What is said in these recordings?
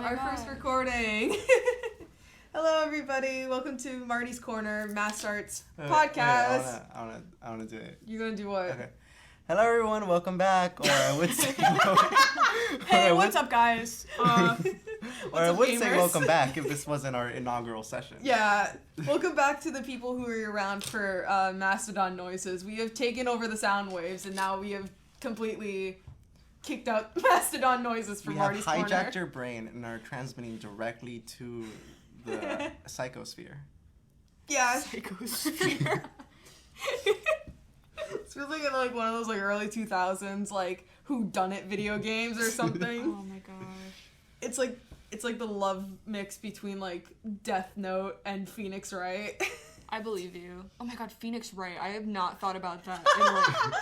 Our first recording. Hello, everybody. Welcome to Marty's Corner, MassArt's podcast. I wanna do it. You're gonna do what? Okay. Hello, everyone. Welcome back. Or I would say, hey, what's up, guys? Or I would say welcome back if this wasn't our inaugural session. Yeah. Welcome back to the people who are around for Mastodon noises. We have taken over the sound waves, and now we have completely kicked out Mastodon noises from Marty's Corner. We have hijacked your brain and are transmitting directly to the psychosphere. Yeah. Psychosphere. It's really like one of those like early 2000s like whodunit video games or something. Oh my gosh. It's like the love mix between like Death Note and Phoenix Wright. I believe you. Oh my god, Phoenix Wright. I have not thought about that in like...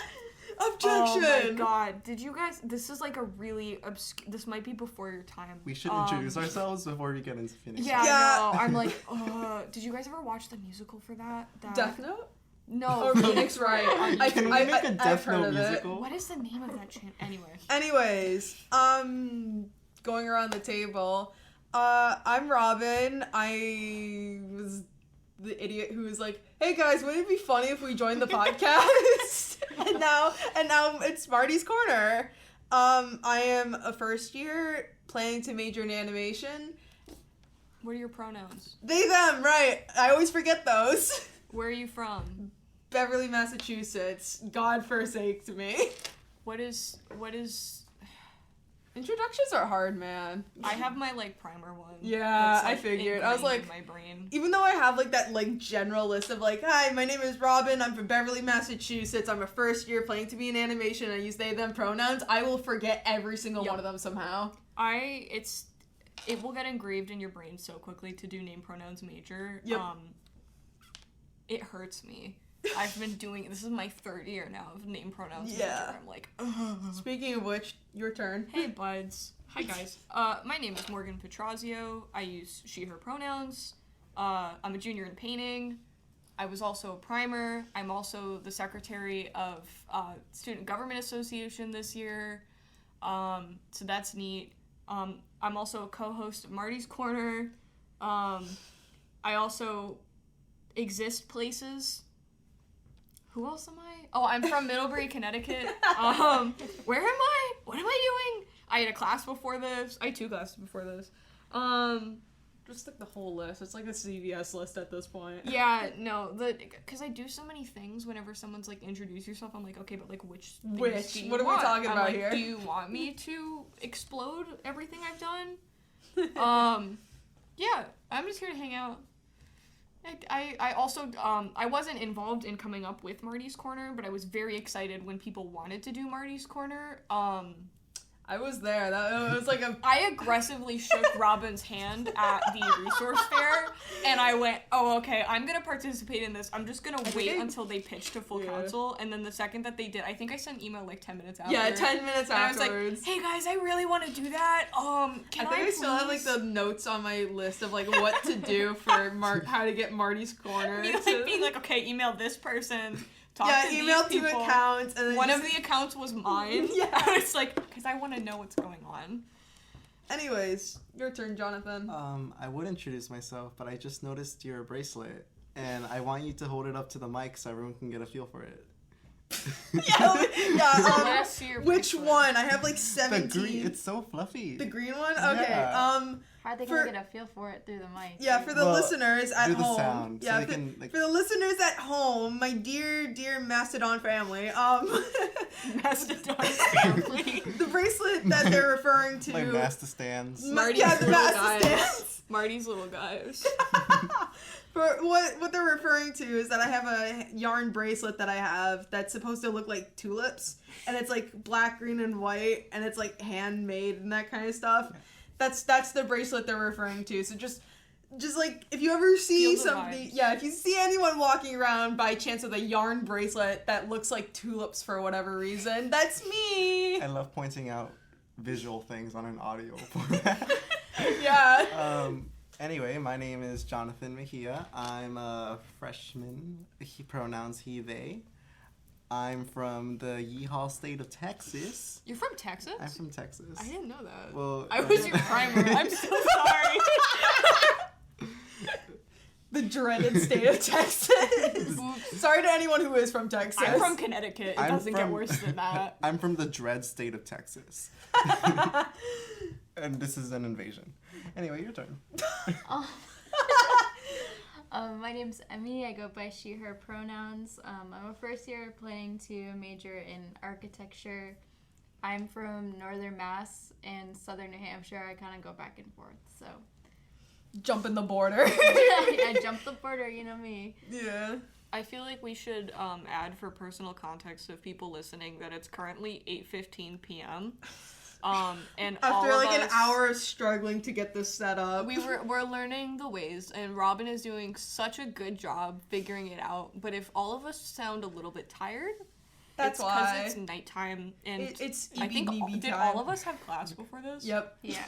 Objection! Oh my god. Did you guys... This is like a really obscure... This might be before your time. We should introduce ourselves before we get into Phoenix. Yeah. No, I'm like, did you guys ever watch the musical for that? Death Note? No. Or Phoenix Wright. Can we make a Death Note musical? What is the name of that channel? Anyways, going around the table, I'm Robin. I was the idiot who was like, hey guys, wouldn't it be funny if we joined the podcast? and now it's Marty's Corner. I am a first year planning to major in animation. What are your pronouns? They, them, right. I always forget those. Where are you from? Beverly, Massachusetts. God forsake to me. What is... Introductions are hard, man. I have my, like, primer one. Yeah, I figured. I was like, in my brain. Even though I have, like, that, like, general list of, like, hi, my name is Robin, I'm from Beverly, Massachusetts, I'm a first year planning to be in animation, I use they, them pronouns, I will forget every single one of them somehow. It will get engraved in your brain so quickly to do name pronouns major. Yep. It hurts me. I've been doing, this is my third year now of name pronouns major. I'm like, ugh. Speaking of which, your turn. Hey, buds. Hi, guys. My name is Morgan Petrazio. I use she, her pronouns. I'm a junior in painting. I was also a primer. I'm also the secretary of Student Government Association this year. So that's neat. I'm also a co-host of Marty's Corner. I also exist places. Who else am I? Oh, I'm from Middlebury, Connecticut. Where am I? What am I doing? I had a class before this. I had 2 classes before this. Just like the whole list. It's like a CVS list at this point. Yeah, no, because I do so many things whenever someone's like, introduce yourself, I'm like, okay, but like, which things do you what are want? we talking about like, here? Do you want me to explode everything I've done? Yeah, I'm just here to hang out. I also, I wasn't involved in coming up with Marty's Corner, but I was very excited when people wanted to do Marty's Corner. I was there. That was like a... I aggressively shook Robin's hand at the resource fair, and I went, oh, okay, I'm going to participate in this. I'm just going to wait until they pitch to full council, and then the second that they did, I think I sent an email like 10 minutes after. Yeah, 10 minutes afterwards. I was like, hey guys, I really want to do that. I think I still have like the notes on my list of like what to do for how to get Marty's Corner. Being like, okay, email this person. Email 2 accounts. And then one of the accounts was mine. Yeah. It's like, because I want to know what's going on. Anyways, your turn, Jonathan. I would introduce myself, but I just noticed your bracelet, and I want you to hold it up to the mic so everyone can get a feel for it. Which one? I have like 17. The green, it's so fluffy. The green one? Okay. Yeah. How are they gonna get a feel for it through the mic? Yeah, for the listeners at home. The sound, yeah, so can, like... for the listeners at home, my dear Mastodon family. Mastodon family. The bracelet that they're referring to. Like Mastistans. The Mastistans. Marty's little guys. For what they're referring to is that I have a yarn bracelet that I have that's supposed to look like tulips, and it's like black, green, and white, and it's like handmade and that kind of stuff. That's the bracelet they're referring to. So just like if you ever see somebody, if you see anyone walking around by chance with a yarn bracelet that looks like tulips for whatever reason, that's me. I love pointing out visual things on an audio format. Yeah. Anyway, my name is Jonathan Mejia. I'm a freshman. Pronouns he, they. I'm from the Yeehaw state of Texas. You're from Texas? I'm from Texas. I didn't know that. Well, I was your primer. I'm so sorry. The dreaded state of Texas. Sorry to anyone who is from Texas. I'm from Connecticut. It I'm doesn't get from- worse than that. I'm from the dread state of Texas. And this is an invasion. Anyway, your turn. Oh. My name's Emmy. I go by she, her pronouns. I'm a first year planning to major in architecture. I'm from northern Mass and southern New Hampshire. I kind of go back and forth, so. Jumping the border. I jumped the border, you know me. Yeah. I feel like we should add for personal context of people listening that it's currently 8:15 p.m. And all After of like an us- hour of struggling to get this set up. we're learning the ways, and Robin is doing such a good job figuring it out. But if all of us sound a little bit tired, That's it's why. it's nighttime, and It's I think EBDB did time. all of us have class before this? Yep. Yeah.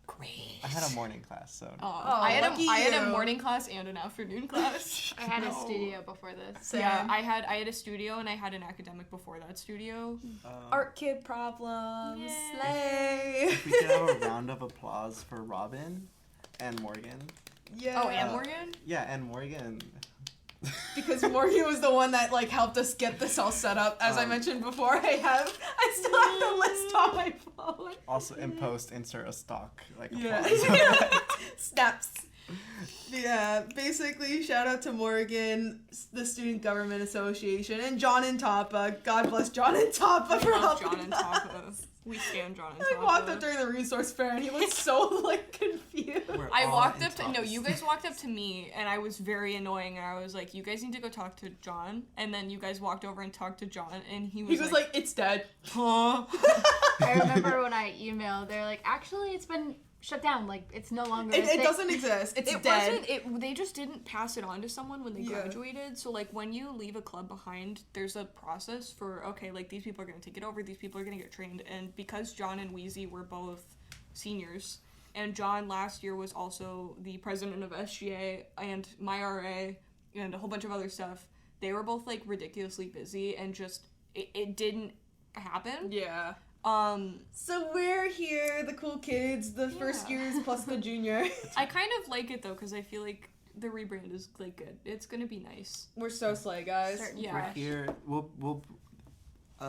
Great. I had a morning class, so. I had lucky I had a you. morning class and an afternoon class. I had a No. studio before this. Same. Yeah, I had a studio and I had an academic before that studio. Art kid problems. Yay. Slay. If we could have a round of applause for Robin and Morgan. Yeah. Oh, and Morgan? Yeah, and Morgan. Because Morgan was the one that like helped us get this all set up. As I mentioned before, I still have the list on my phone. Also, in post, insert a stock. Like, Yeah. applause. Snaps. Yeah, basically, shout out to Morgan, the Student Government Association, and John and Tapa. God bless John and Tapa for Love helping John and us. Tapa. We stand John and I Tapa. walked up during the resource fair and he looked so like confused. We're I all walked in up to no, talks. you guys walked up to me and I was very annoying and I was like, you guys need to go talk to John, and then you guys walked over and talked to John and he was like, it's dead. huh? I remember when I emailed, they're like, actually, it's been shut down. Like, it's no longer. a It thing." doesn't exist. It's It dead. wasn't. They just didn't pass it on to someone when they Yeah. graduated. So like when you leave a club behind, there's a process for okay, like these people are gonna take it over. These people are gonna get trained. And because John and Wheezy were both seniors, and John last year was also the president of SGA and my RA and a whole bunch of other stuff. They were both like ridiculously busy and just it didn't happen. Yeah. Um, So we're here, the cool kids, the first Yeah. years plus the junior. I kind of like it though because I feel like the rebrand is like good. It's gonna be nice. We're so slay, guys. Certain Yeah. fresh. Here, we'll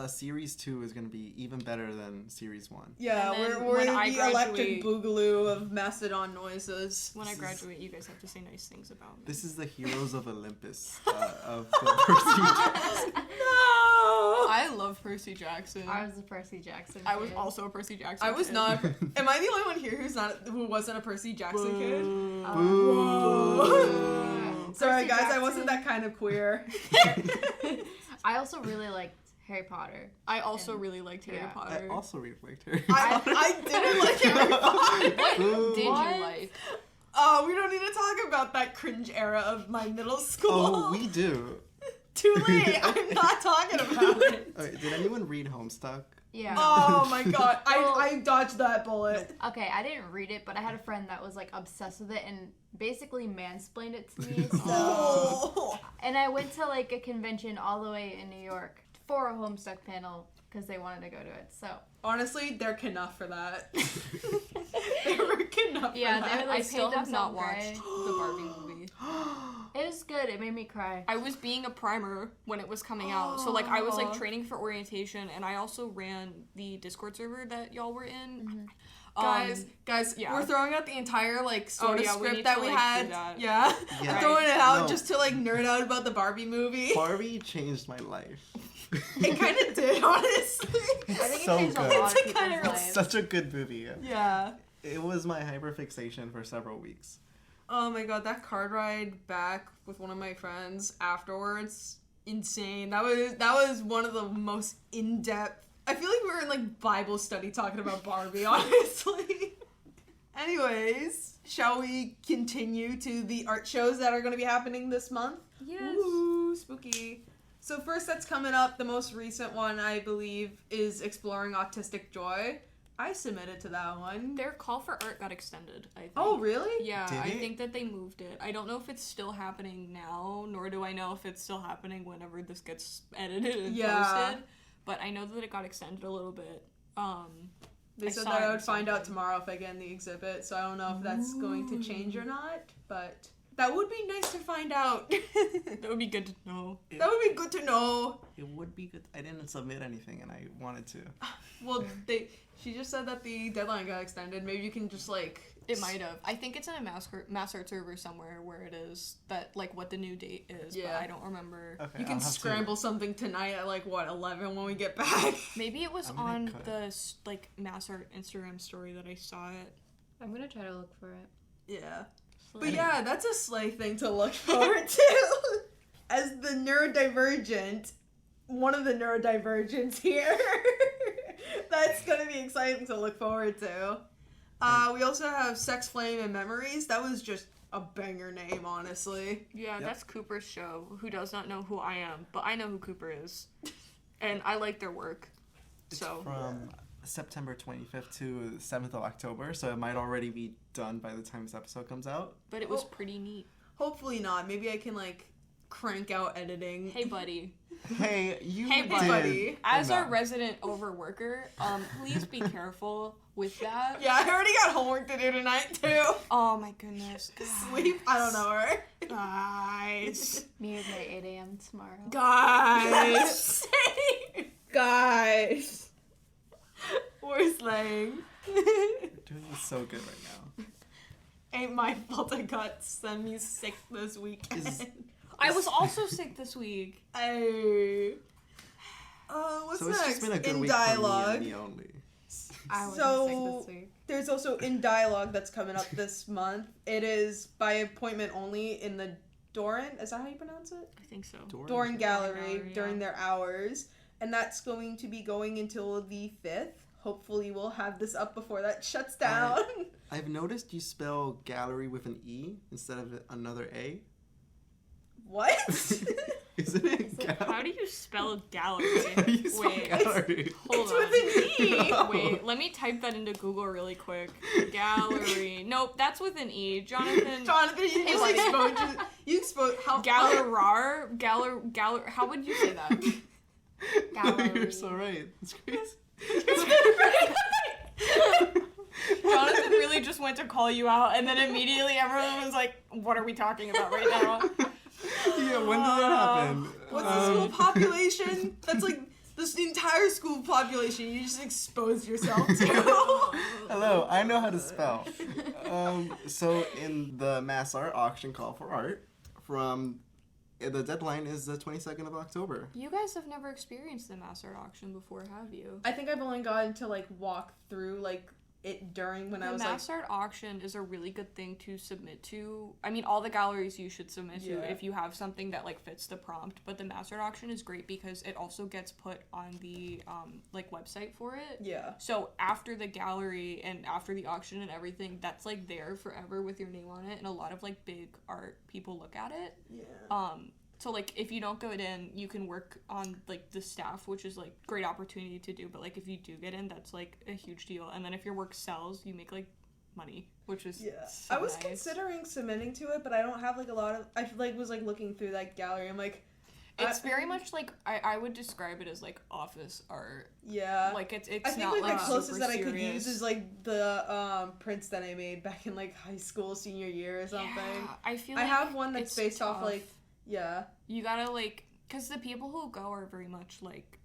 Series 2 is going to be even better than Series 1. Yeah, And then we're when the I electric graduate- boogaloo of Mastodon noises. When I This is- graduate, you guys have to say nice things about me. This is the Heroes of Olympus of the procedure. No! I love Percy Jackson. I was a Percy Jackson. I was kid. also a Percy Jackson. I was kid. not. Am I the only one here who wasn't a Percy Jackson kid? Boo. Sorry, Percy guys, I Jackson. wasn't that kind of queer. I also really liked Harry Potter. I also really liked Harry Yeah. Potter. I also really liked Harry I didn't like Harry Potter. What Boo. did What? you like? Oh, we don't need to talk about that cringe era of my middle school. Oh, we do. Too late. I'm not talking about it. Okay, did anyone read Homestuck? Yeah. Oh my god, Well- I dodged that bullet. Okay, I didn't read it, but I had a friend that was like obsessed with it and basically mansplained it to me. So, Oh. and I went to like a convention all the way in New York for a Homestuck panel because they wanted to go to it. So Honestly, they're enough for that. They were enough Yeah, for they that. were like, I still paint have not themselves watched gray. the Barbie movie. It was good. It made me cry. I was being a primer when it was coming out. So like I was like training for orientation and I also ran the Discord server that y'all were in. Guys, yeah. we're throwing out the entire like sort of yeah, we script need that to, we like, had. do that. Yeah, Yeah. I'm throwing it out No. just to like nerd out about the Barbie movie. Barbie changed my life. It kind of did, honestly. I think so it changed good. a lot It's of a kinda people's real lives. Such a good movie. Yeah. It was my hyperfixation for several weeks. Oh my god, that card ride back with one of my friends afterwards, insane. That was one of the most in-depth. I feel like we were in like Bible study talking about Barbie, honestly. Anyways, shall we continue to the art shows that are going to be happening this month? Yes. Ooh, spooky. So first that's coming up, the most recent one I believe is Exploring Autistic Joy, I submitted to that one. Their call for art got extended, I think. Oh, really? Yeah, Did I it? think that they moved it. I don't know if it's still happening now, nor do I know if it's still happening whenever this gets edited and posted. But I know that it got extended a little bit. They I said saw that it I or would find out something. tomorrow if I get in the exhibit, so I don't know if that's going to change or not, but that would be nice to find out. That would be good to know. That would be good to know. It would be good. I didn't submit anything, and I wanted to. Well, she just said that the deadline got extended. Maybe you can just, like... It might have. I think it's in a MassArt server somewhere where it is that, like, what the new date is, Yeah. but I don't remember. Okay, You can I'll have scramble something tonight at, like, what, 11 when we get back? Maybe it was I mean, on it could. the, like, MassArt Instagram story that I saw it. I'm gonna try to look for it. Yeah. So, But yeah, that's a Slay thing to look forward to. As the neurodivergent, one of the neurodivergents here. That's gonna be exciting to look forward to. We also have Sex, Flame, and Memories. That was just a banger name, honestly. Yeah, Yep. that's Cooper's show. Who does not know who I am, but I know who Cooper is, and I like their work. It's So from September 25th to the 7th of October, so it might already be done by the time this episode comes out. but it was Oh. pretty neat. Hopefully not. Maybe I can, like, crank out editing. Hey, buddy. Hey, you Hey, did buddy. As our enough. resident overworker, please be careful with that. Yeah, I already got homework to do tonight, too. Oh my goodness. Sleep? I don't know her. Guys. Me at 8 a.m. tomorrow. Guys. Guys. We're slaying. Doing so good right now. Ain't my fault I got semi-sick this weekend. Is- I was also sick this week. Hey. What's so it's next? just been a good in week dialogue. for me and me only. I wasn't So- sick this week. There's also in dialogue that's coming up this month. It is by appointment only in the Doran. Is that how you pronounce it? I think so. Doran Gallery Gallery, during yeah. their hours, and that's going to be going until the 5th. Hopefully, we'll have this up before that shuts down. I've noticed you spell gallery with an E instead of another A. What? Isn't it How do you spell gallery? How do you spell Wait, gallery? hold It's on. with an E. No. Wait, let me type that into Google really quick. Gallery. Nope, that's with an E. Jonathan. Jonathan, you just buddy. exposed. You exposed how Gallerar. Galler. How would you say that? Gallery. You're so right. It's crazy. Jonathan really just went to call you out, and then immediately everyone was like, "What are we talking about right now?" Yeah, when did that happen? What's the school population? That's like this entire school population. You just exposed yourself to. Hello, I know how to spell. So in the MassArt auction call for art, the deadline is the 22nd of October. You guys have never experienced the MassArt auction before, have you? I think I've only gotten to like walk through like it during when I The was like. MassArt auction is a really good thing to submit to. I mean, all the galleries you should submit to Yeah. if you have something that like fits the prompt. But the MassArt auction is great because it also gets put on the like website for it. Yeah. So after the gallery and after the auction and everything, that's like there forever with your name on it, and a lot of like big art people look at it. Yeah. So like if you don't get in, you can work on like the staff, which is like great opportunity to do. But like if you do get in, that's like a huge deal. And then if your work sells, you make like money, which is Yeah. so I was nice. considering submitting to it, but I don't have like a lot of. I like was like looking through that gallery. I'm like. It's very much like I would describe it as like office art. Yeah. Like it's I think not like the closest super that I could serious. use is like the prints that I made back in like high school, senior year or something. Yeah, I feel I like have one that's it's based off tough. like yeah. You gotta like, cause the people who go are very much like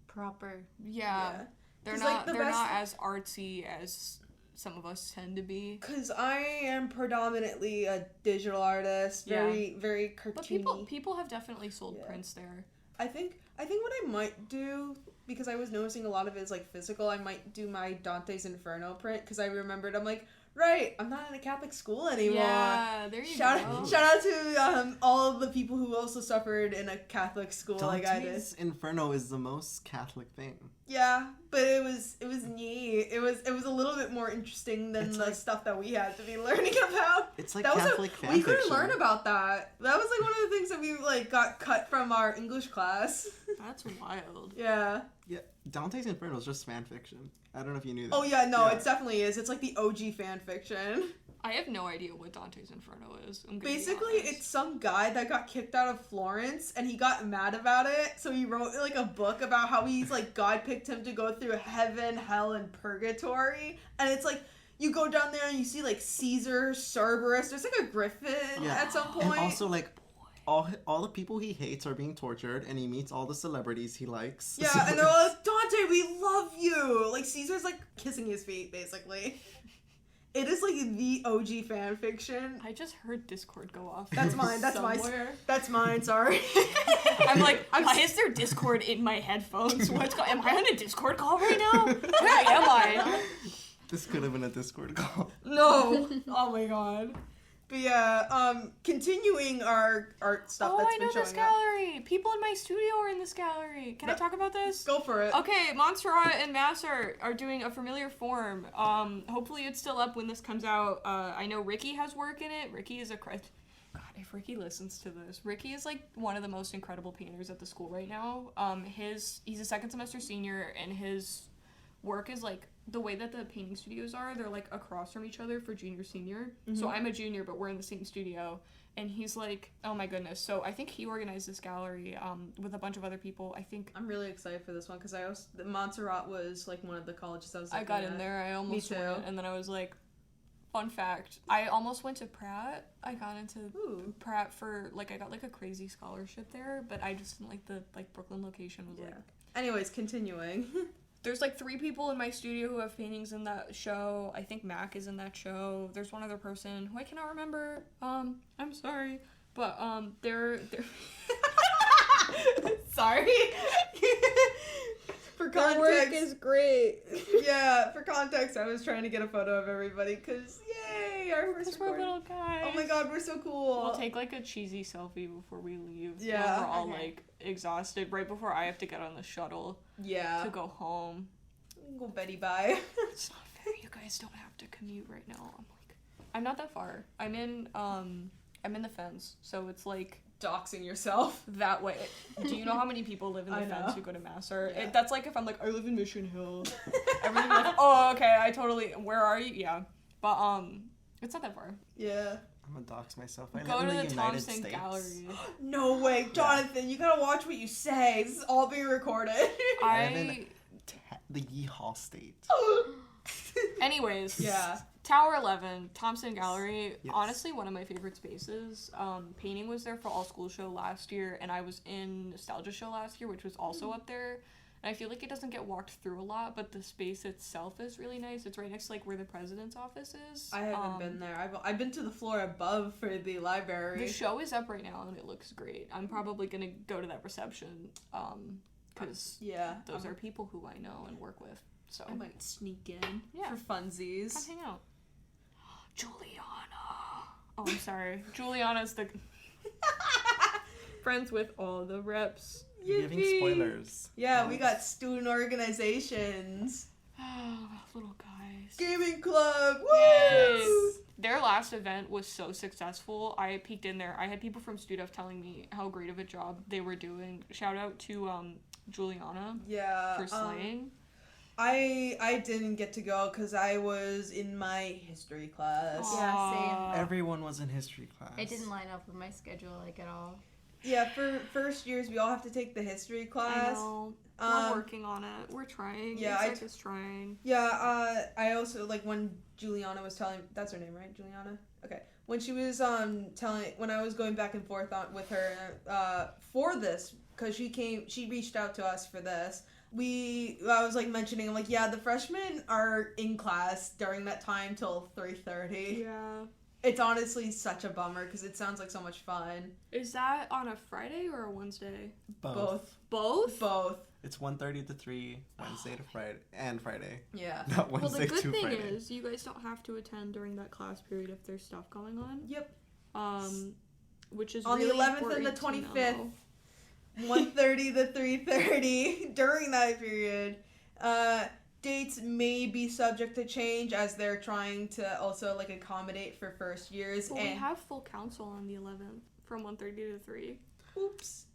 Proper. yeah. They're 'Cause, not like, the they're best- not as artsy as some of us tend to be. Cause I am predominantly a digital artist, very very cartoony. But people have definitely sold Yeah. prints there. I think what I might do, because I was noticing a lot of it is like physical, I might do my Dante's Inferno print because I remembered I'm like, right, I'm not in a Catholic school anymore. Yeah, there you Shout go. out to all of the people who also suffered in a Catholic school like I did. Dante's Inferno is the most Catholic thing. Yeah, but it was neat. It was a little bit more interesting than It's the like- stuff that we had to be learning about. It's like That was Catholic fan we couldn't fiction. learn about that. That was like one of the things that we like got cut from our English class. That's wild. Yeah. Yeah, Dante's Inferno is just fan fiction. I don't know if you knew that. Oh yeah, no, Yeah. it definitely is. It's like the OG fan fiction. I have no idea what Dante's Inferno is. I'm gonna be Basically, honest. it's some guy that got kicked out of Florence, and he got mad about it, so he wrote like a book about how he's like God picked him to go through heaven, hell, and purgatory, and it's like you go down there and you see like Caesar, Cerberus. There's like a griffin Yeah. at some point. And also, like, all the people he hates are being tortured, and he meets all the celebrities he likes. yeah, and they're all like, Dante, we love you. Like Caesar's like kissing his feet, basically. It is like the OG fan fiction. I just heard Discord go off. That's mine. That's mine. somewhere. That's mine. Sorry. I'm like, why is there Discord in my headphones? Am I on a Discord call right now? Where am I? This could have been a Discord call. No. Oh my god. But yeah, continuing our art stuff Oh, that's I been know showing this up. gallery. People in my studio are in this gallery. Can I No. talk about this? Go for it. Okay, MassArt and MassArt are doing a familiar form. Hopefully it's still up when this comes out. I know Ricky has work in it. Ricky is God, if Ricky listens to this, Ricky is like one of the most incredible painters at the school right now. He's a second semester senior, and his work is like the way that the painting studios are. They're like across from each other for junior senior. So I'm a junior, but we're in the same studio. And he's like, oh my goodness. So I think he organized this gallery with a bunch of other people. I think I'm really excited for this one because Montserrat was like one of the colleges I was. I got looking in at. there. I almost too. went, and then I was like, fun fact, I almost went to Pratt. I got into Ooh. Pratt for like I got like a crazy scholarship there, but I just didn't like the Brooklyn location was Yeah. like. Anyways, continuing. There's like 3 people in my studio who have paintings in that show. I think Mac is in that show. There's one other person who I cannot remember. I'm sorry, but they're Sorry. For their context, work is great. yeah. For context, I was trying to get a photo of everybody because yay, our first Because we're recording. little guys. Oh my god, we're so cool. We'll take like a cheesy selfie before we leave. when Yeah. we're all Okay. like exhausted right before I have to get on the shuttle Yeah. to go home. Go Betty bye. It's not fair. You guys don't have to commute right now. I'm not that far. I'm in the fence, so it's like Doxing yourself. that way. Do you know how many people live in the I fence know. who go to MassArt? Yeah. That's like if I'm like, I live in Mission Hill. Everyone's like, oh, okay, I totally. Where are you? Yeah, but it's not that far. Yeah. I'm gonna dox myself. I Go live to in the United Thompson States. Gallery. No way, Jonathan. You gotta watch what you say. This is all being recorded. I live in the Yeehaw state. Anyways. Yeah. Tower 11, Thompson Gallery, Yes. honestly one of my favorite spaces. Painting was there for All School Show last year, and I was in Nostalgia Show last year, which was also up there. And I feel like it doesn't get walked through a lot, but the space itself is really nice. It's right next to like where the president's office is. I haven't been there. I've been to the floor above for the library. The show is up right now, and it looks great. I'm probably gonna go to that reception, because Yeah. those are people who I know and work with. So I might sneak in Yeah. for funsies. come hang out. Juliana. Oh, I'm sorry. Juliana's the friends with all the reps. You're giving Yippee. spoilers. Yeah, we got student organizations. Little guys. Gaming club. Woo! Yes. Their last event was so successful. I peeked in there. I had people from StuDef telling me how great of a job they were doing. Shout out to Juliana Yeah. for slaying. I didn't get to go because I was in my history class. Aw. Yeah, same. Everyone was in history class. It didn't line up with my schedule like at all. Yeah, for first years we all have to take the history I class. know. We're Um, working on it. We're trying. yeah, Exec is trying. Yeah, I also like when Juliana was telling, that's her name, right? Juliana? Okay. When she was when I was going back and forth with her for this, because she reached out to us for this. I was like mentioning, I'm like, yeah, the freshmen are in class during that time till 3:30. Yeah. It's honestly such a bummer because it sounds like so much fun. Is that on a Friday or a Wednesday? Both. Both? It's 1:30 to 3, Wednesday to Friday, and Friday. Yeah. Not Well, Wednesday the good to thing Friday. is you guys don't have to attend during that class period if there's stuff going on. Yep. Which is On the really 11th and the important to 25th. know. 1:30 to 3:30 during that period. Dates may be subject to change as they're trying to also like accommodate for first years. But we and have full council on the 11th from 1:30 to 3. oops.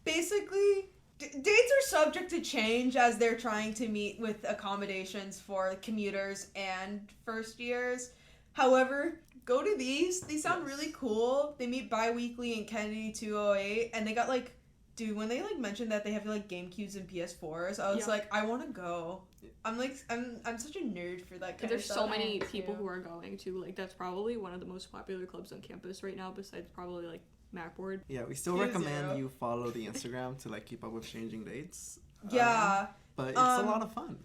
Basically, Dates are subject to change as they're trying to meet with accommodations for commuters and first years. However, go to these. They sound really cool. They meet bi-weekly in Kennedy 208, and they got like, dude, when they like mentioned that they have like GameCubes and PS4s, I was like, I want to go. I'm such a nerd for that kind There's of stuff. so many people who are going to, like, that's probably one of the most popular clubs on campus right now, besides probably like MacBoard. Yeah, we still recommend you follow the Instagram to like keep up with changing dates. Yeah. But it's a lot of fun.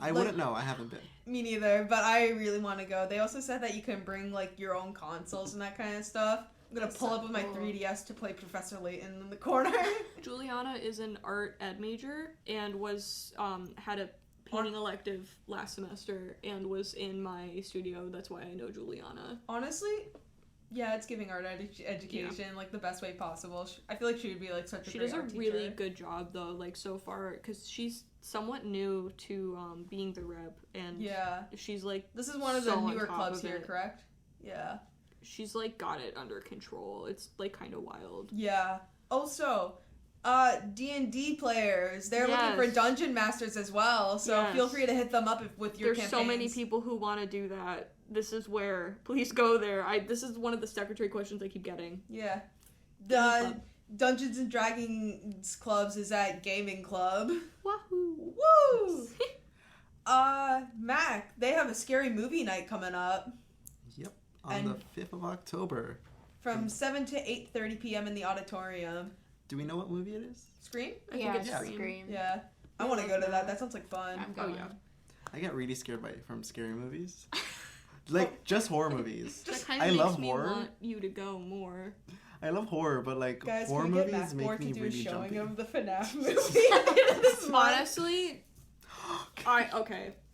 I wouldn't know. I haven't been. Me neither, but I really want to go. They also said that you can bring like your own consoles and that kind of stuff. I'm gonna pull up with my 3DS to play Professor Layton in the corner. Juliana is an art ed major and was had a painting elective last semester and was in my studio. That's why I know Juliana. Honestly, yeah, it's giving art education like the best way possible. I feel like she would be like such a She great does a art really teacher. good job though, like so far, because she's somewhat new to being the rep, and she's like this is one of so the on newer top clubs of here, it. correct? Yeah. She's like got it under control. It's like kind of wild. Yeah. Also, D&D players, they're looking for dungeon masters as well, so feel free to hit them up with your There's campaigns. so many people who want to do that. This is where. Please go there. This is one of the secretary questions I keep getting. Yeah. The Dungeons and Dragons clubs is at Gaming Club. Wahoo! Woo! Mac, they have a scary movie night coming up. Yep. On the 5th of October. From 7 to 8:30 p.m. in the auditorium. Do we know what movie it is? Scream? I think it's Scream. Yeah. I want to go to that. That sounds like fun. I'm going. I get really scared from scary movies. Like, just horror movies. That kind I of love makes me horror. want you to go more. I love horror, but like Guys, horror can we get movies Mac make me to do really a showing jumpy. of the FNAF movie at the end of this month? Honestly, I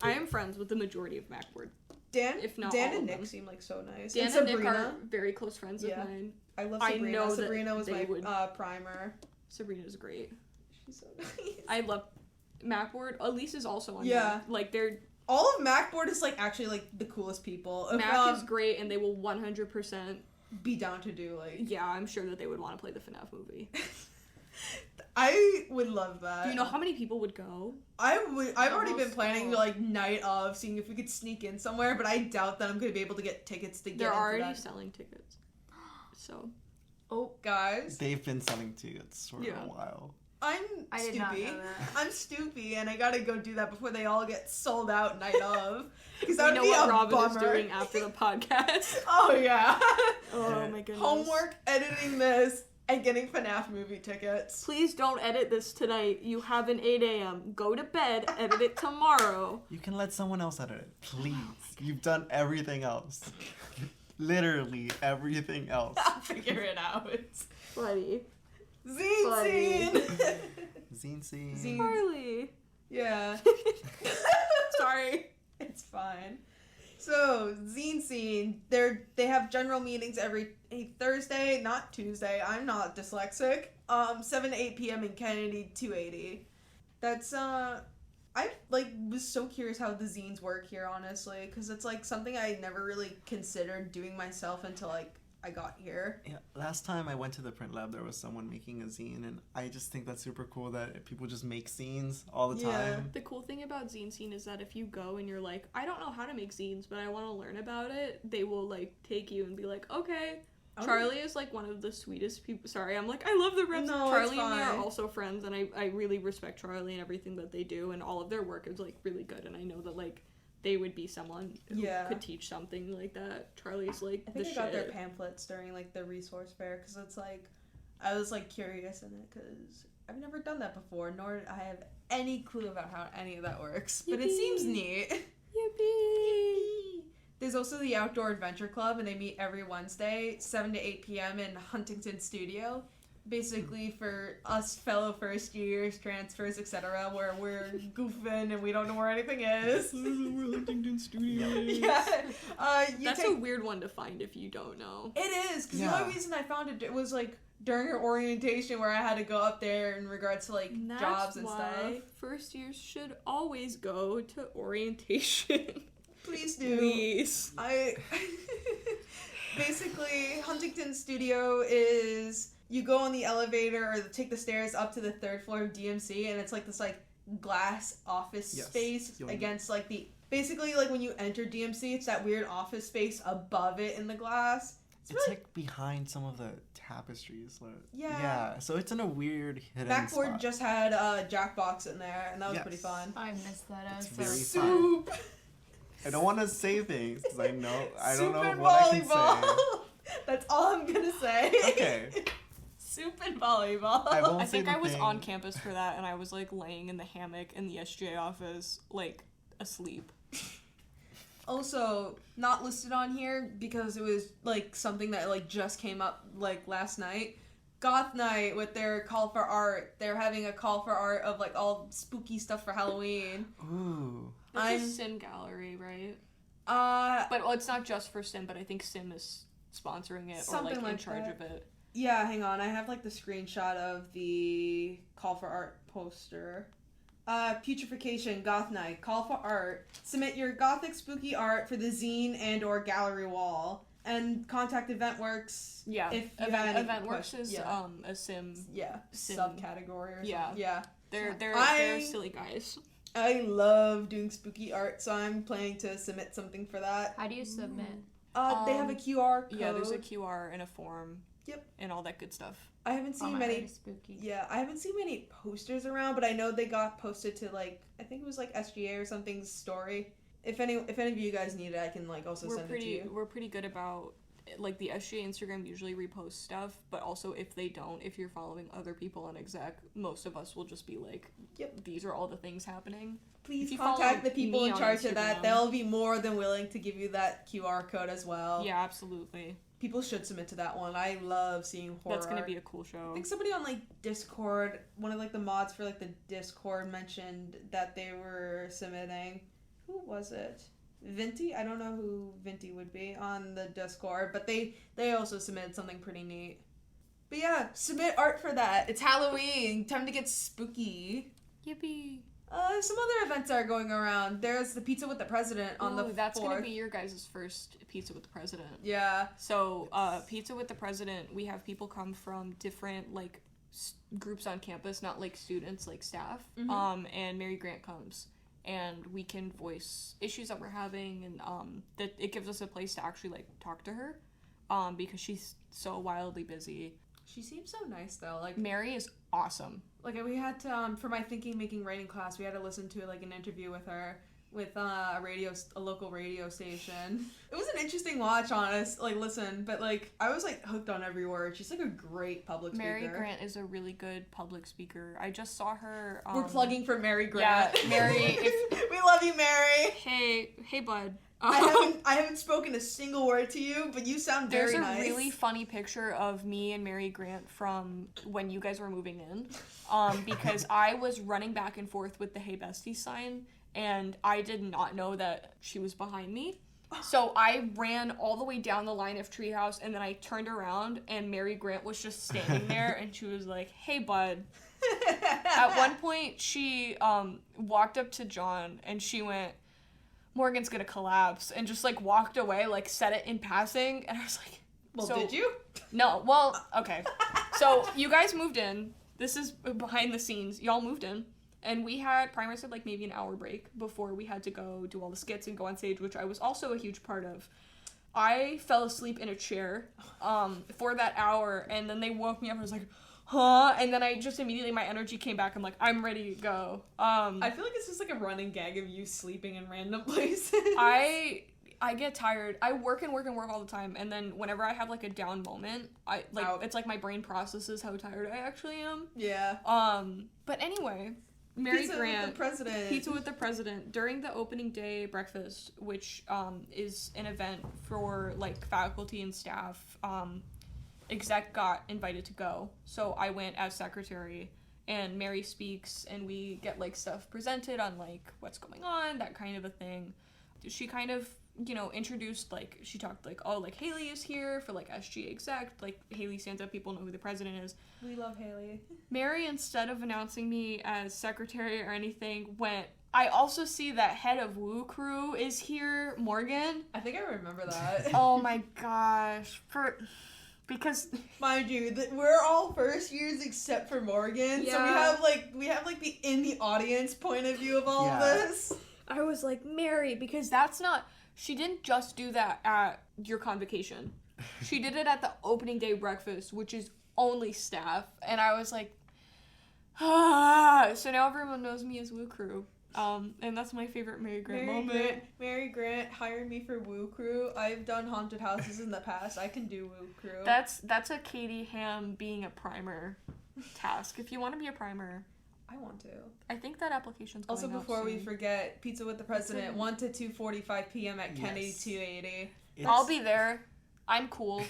am friends with the majority of MacBoard. Dan, if not Dan all and of Nick them. seem like so nice. Dan and and Sabrina. Nick are very close friends of mine. I love I Sabrina. know that Sabrina was they my would- primer. Sabrina's great. She's so nice. I love MacBoard. Elise is also on Yeah. there. Like they're All of MacBoard is like actually like the coolest people. If, Mac is great, and they will 100%. be down to do like. Yeah, I'm sure that they would want to play the FNAF movie. I would love that. Do you know how many people would go? I've already been Almost planning all. like night of seeing if we could sneak in somewhere, but I doubt that I'm gonna be able to get tickets to get. They're into already that. selling tickets. So Oh, guys, They've been selling tickets for a while. I did not know that. I'm Stoopy, and I gotta go do that before they all get sold out night of. Because that we would know be what a Robin bummer. is doing after the podcast. Oh yeah. Oh my goodness. Homework, editing this, and getting FNAF movie tickets. Please don't edit this tonight. You have an 8 a.m. Go to bed, edit it tomorrow. You can let someone else edit it, please. You've done everything else. Literally everything else. I'll figure it out. Buddy. Zine Buddy. scene. Zine scene. Zine. Harley. Yeah. Sorry. It's fine. So, Zine Scene, they have general meetings every Thursday, not Tuesday. I'm not dyslexic. 7 to 8 p.m. in Kennedy 280. That's I was so curious how the zines work here, honestly, because it's like something I never really considered doing myself until I got here. Yeah, last time I went to the print lab, there was someone making a zine, and I just think that's super cool that people just make zines all the time. The cool thing about Zine Scene is that if you go and you're like, I don't know how to make zines, but I want to learn about it, they will like take you and be like, okay. Oh. Charlie is like one of the sweetest people. Sorry, I'm like, I love the reps. No, Charlie it's and me are fine. also friends, and I really respect Charlie and everything that they do, and all of their work is like really good, and I know that like they would be someone who could teach something like that. Charlie's like I think the I got their shit. pamphlets during like the resource fair because it's like I was like curious in it because I've never done that before, nor did I have any clue about how any of that works. But it seems neat. Yippee! There's also the Outdoor Adventure Club, and they meet every Wednesday, 7 to 8 p.m. in Huntington Studio. Basically for us fellow first years, transfers, etc., where we're goofing and we don't know where anything is. We're Huntington Studios. Yeah. That's a weird one to find if you don't know. It is, because the only reason I found it was like during our orientation where I had to go up there in regards to like jobs and stuff. First years should always go to orientation. Please do. Please. Basically, Huntington Studio is you go on the elevator or take the stairs up to the 3rd floor of DMC, and it's like this like glass office space against like the basically like when you enter DMC, it's that weird office space above it in the glass. It's really... like behind some of the tapestries. Yeah. So it's in a weird hidden Backboard spot. just had Jackbox in there, and that was pretty fun. I missed that. I was It's very Soup. fun. I don't want to say things because I don't know and what I can volleyball. That's all I'm gonna say. Okay. Soup and volleyball. I think I was on campus for that, and I was like laying in the hammock in the SGA office, like asleep. Also, not listed on here because it was like something that like just came up like last night. Goth Night with their call for art. They're having a call for art of like all spooky stuff for Halloween. Ooh. That's a Sim gallery, right? But it's not just for Sim, but I think Sim is sponsoring it or like in charge of it. Yeah, hang on. I have like the screenshot of the call for art poster. Putrefaction, Goth Night, call for art. Submit your gothic spooky art for the zine and or gallery wall. And contact EventWorks. Yeah, if you have any EventWorks is a Sim. Yeah, Sim subcategory or something. Yeah. They're silly guys. I love doing spooky art, so I'm planning to submit something for that. How do you submit? They have a QR code. Yeah, there's a QR and a form. Yep. And all that good stuff. I haven't seen many. Spooky. Yeah, I haven't seen many posters around, but I know they got posted to like I think it was like SGA or something's story. If any of you guys need it, I can like also send it to you. We're pretty good about like the SGA Instagram usually reposts stuff, but also if they don't, if you're following other people on exec, most of us will just be like, yep, these are all the things happening. Please contact the people in charge of that. They'll be more than willing to give you that QR code as well. Yeah, absolutely. People should submit to that one. I love seeing horror. That's gonna be a cool show. I think somebody on like Discord, one of like the mods for like the Discord mentioned that they were submitting. Who was it? Vinti? I don't know who Vinti would be on the Discord, but they also submitted something pretty neat. But yeah, submit art for that. It's Halloween. Time to get spooky. Yippee. Some other events are going around. There's the Pizza with the President on the 4th. That's gonna be your guys' first Pizza with the President. Yeah. So, Pizza with the President, we have people come from different, like, groups on campus, not, like, students, like, staff. Mm-hmm. And Mary Grant comes. And we can voice issues that we're having, and, that it gives us a place to actually, like, talk to her. Because she's so wildly busy. She seems so nice, though. Like Mary is awesome. Like, we had to, for my thinking, making, writing class, we had to listen to, like, an interview with her with a local radio station. It was an interesting watch, listen, but, like, I was, like, hooked on every word. She's, like, a great public speaker. Mary Grant is a really good public speaker. I just saw her... We're plugging for Mary Grant. Yeah, Mary, we love you, Mary! Hey, bud. I haven't spoken a single word to you, but you sound very nice. There's a really funny picture of me and Mary Grant from when you guys were moving in, because I was running back and forth with the Hey Bestie sign, and I did not know that she was behind me. So I ran all the way down the line of Treehouse, and then I turned around, and Mary Grant was just standing there, and she was like, "Hey, bud." At one point, she walked up to John, and she went, "Morgan's gonna collapse," and just, like, walked away, like, said it in passing, and I was like... Well, did you? No, well, okay. So, you guys moved in. This is behind the scenes. Y'all moved in. And we had, primers had, like, maybe an hour break before we had to go do all the skits and go on stage, which I was also a huge part of. I fell asleep in a chair for that hour, and then they woke me up and I was like... Huh? And then I just immediately, my energy came back. I'm like, I'm ready to go. I feel like it's just like a running gag of you sleeping in random places. I get tired. I work all the time. And then whenever I have like a down moment, it's like my brain processes how tired I actually am. Yeah. But anyway, Mary Grant. With the President. Pizza with the President. During the opening day breakfast, which is an event for like faculty and staff, exec got invited to go, so I went as secretary, and Mary speaks, and we get like stuff presented on like what's going on, that kind of a thing. She kind of, introduced, like, she talked like, oh, like Haley is here for like SG exec, like Haley stands up, people know who the president is. We love Haley. Mary, instead of announcing me as secretary or anything, went, I also see that head of Woo Crew is here, Morgan. I think I remember that. Oh my gosh. Because Mind you, we're all first years except for Morgan, so Yeah. we have like the in the audience point of view of all Yeah. of this. I was like, Mary, because that's not, she didn't just do that at your convocation. She did it at the opening day breakfast, which is only staff. And I was like, so now everyone knows me as Woo Crew. And that's my favorite Mary Grant moment. Mary Grant hired me for Woo Crew. I've done haunted houses in the past. I can do Woo Crew. That's a Katie Ham being a primer task. If you want to be a primer, I want to. I think that application's going Also, out before we soon. forget, Pizza with the President, 1 to 2:45 p.m. at Kennedy Yes. 280. I'll be there. I'm cool.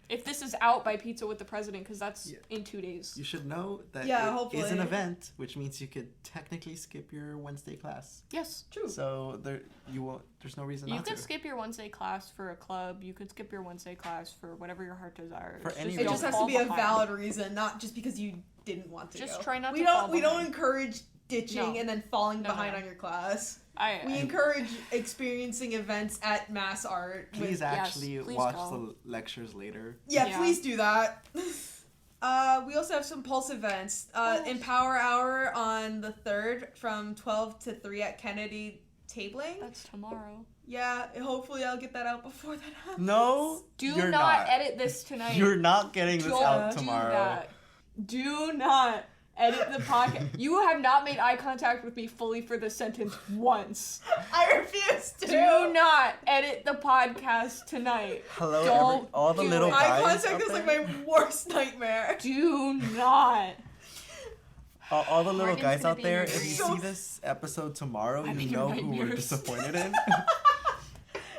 If this is out by Pizza with the President, because that's in 2 days. You should know that Yeah, it is hopefully. an event, which means you could technically skip your Wednesday class. Yes. True. So there's no reason You not could to. skip your Wednesday class for a club. You could skip your Wednesday class for whatever your heart desires. For any It reason. just has to fall be a behind. valid reason, not just because you didn't want to Just go. try not we to don't fall we don't behind. encourage ditching No. and then falling No, behind no. on your class. I We encourage experiencing events at MassArt. Please actually please watch go. the lectures later. Yeah. Please do that. We also have some Pulse events. Empower Hour on the 3rd from 12 to 3 at Kennedy Tabling. That's tomorrow. Yeah, hopefully I'll get that out before that happens. No, Do you're not edit this tonight. You're not getting this Don't out do tomorrow. that. Do not edit the podcast. You have not made eye contact with me fully for this sentence once. I refuse to. Do not edit the podcast tonight. Hello, Don't all the do little it. guys. Eye contact out is like there? my worst nightmare. Do not. All the little Morgan's guys gonna out be there. in your If you dreams. see this episode tomorrow, I'm you in know your who we're nightmares. disappointed in.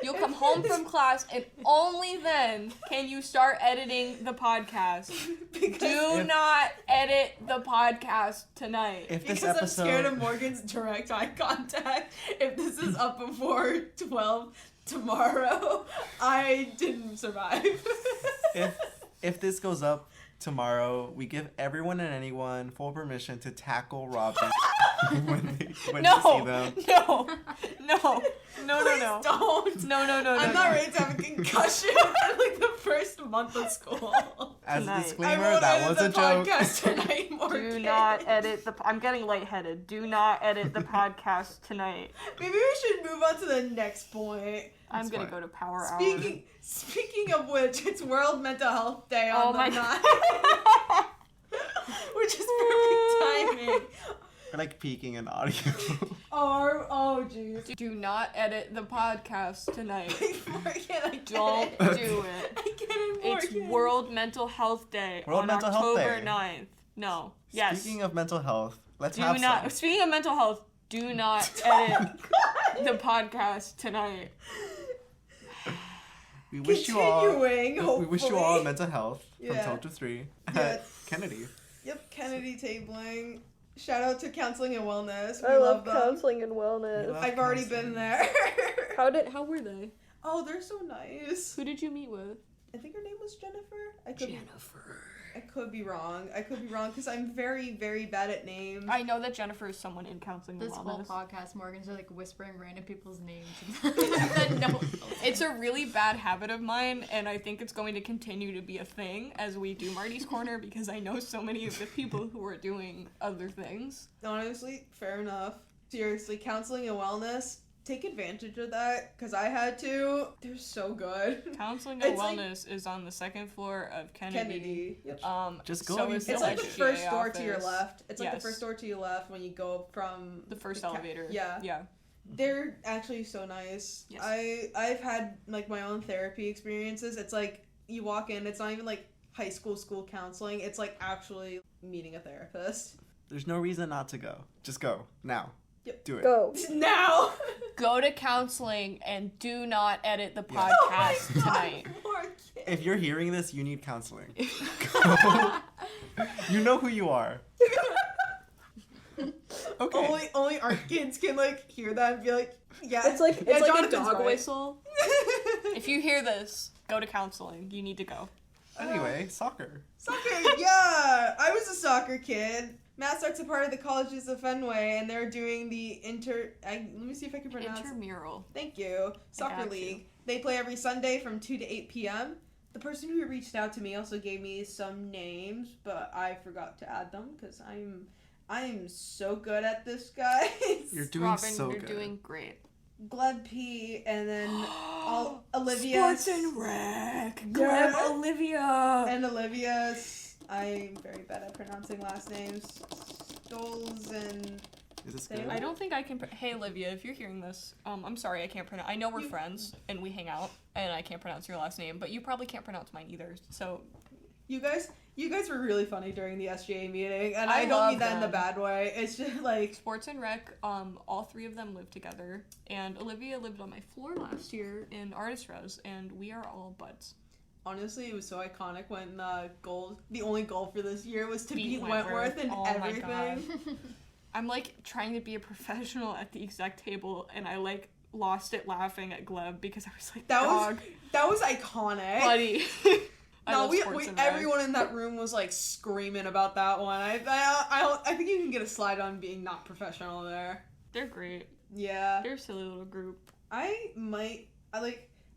You'll come home from class and only then can you start editing the podcast. Because Do If- not edit the podcast tonight. If this Because I'm scared of episode, Morgan's direct eye contact. If this is up before 12 tomorrow, I didn't survive. if this goes up tomorrow, we give everyone and anyone full permission to tackle Robin when they see them. No. Please don't. No. I'm not ready to have a concussion in like the first month of school. As a Tonight. I disclaimer, won't that edit was the a joke. podcast tonight, Morgan. Do not edit the. I'm getting lightheaded. Do not edit the podcast tonight. Maybe we should move on to the next point. I'm That's gonna fine. go to Power Hour. Speaking of which, it's World Mental Health Day on Oh the my 9th. Which is perfect timing. We're like peeking in audio. Oh, jeez. Do not edit the podcast tonight. Morgan, I get Don't it. do it. I get it, Morgan. It's World Mental Health Day World on Mental Health October Day. 9th. No. Yes. Speaking of mental health, let's Do have not. some. Speaking of mental health, do not edit the podcast tonight. We wish you all. Continuing, We wish you hopefully. all mental health from Yeah. 12 to 3 Yeah. at Kennedy. Yep, Kennedy Tabling. Shout out to Counseling and Wellness. We I love them. counseling and wellness. We love I've already counseling. been there. How were they? Oh, they're so nice. Who did you meet with? I think her name was Jennifer. I could be wrong. Because I'm very, very bad at names. I know that Jennifer is someone in counseling and This whole wellness. podcast, Morgan's are like whispering random people's names. No, it's a really bad habit of mine, and I think it's going to continue to be a thing as we do Marty's Corner because I know so many of the people who are doing other things. Honestly, fair enough. Seriously, Counseling and Wellness, take advantage of that, because I had to. They're so good. Counseling and It's like- wellness is on the second floor of Kennedy. Kennedy. Yep. Just go So and is It's It's like the LHCA first door to your office. left. It's like the Yes. first door to your left when you go from The first the ca- elevator. Yeah. Yeah. They're actually so nice. Yes. I've had like my own therapy experiences. It's like you walk in, it's not even like high school counseling. It's like actually meeting a therapist. There's no reason not to go. Just go. Now. Yep. Do it. Go. Now. Go to counseling and do not edit the Yeah. podcast Oh my God, tonight. Morgan. If you're hearing this, you need counseling. Go. You know who you are. Okay. Only our kids can like hear that and be like, yeah. It's like yeah, a Jonathan's dog right. whistle. If you hear this, go to counseling. You need to go. Anyway, soccer. Soccer, yeah. I was a soccer kid. MassArt's a part of the Colleges of Fenway, and they're doing the let me see if I can pronounce it. Intramural. Thank you. Soccer got League. you. They play every Sunday from 2 to 8 p.m. the person who reached out to me also gave me some names, but I forgot to add them because I'm so good at this, guys. You're doing Robin, so you're good. doing great. Gleb P, and then Olivia. Sports and Rec. Yeah. Gleb Olivia. And Olivia's. I'm very bad at pronouncing last names. Stoles and. Is this Say good? I don't think I can. Hey, Olivia, if you're hearing this, I'm sorry I can't pronounce. I know we're friends and we hang out, and I can't pronounce your last name, but you probably can't pronounce mine either. So, You guys were really funny during the SGA meeting, and I I don't love mean that in the them. bad way. It's just like Sports and Rec, all three of them live together, and Olivia lived on my floor last year in Artist Res, and we are all buds. honestly, it was so iconic when the only goal for this year was to Beat beat Wentworth and Oh my everything. I'm like trying to be a professional at the exact table, and I like lost it laughing at Gleb because I was like, That was iconic. buddy. I No, love Sports and Rec. everyone in that room was like screaming about that one. I think you can get a slide on being not professional there. They're great. Yeah. They're a silly little group. I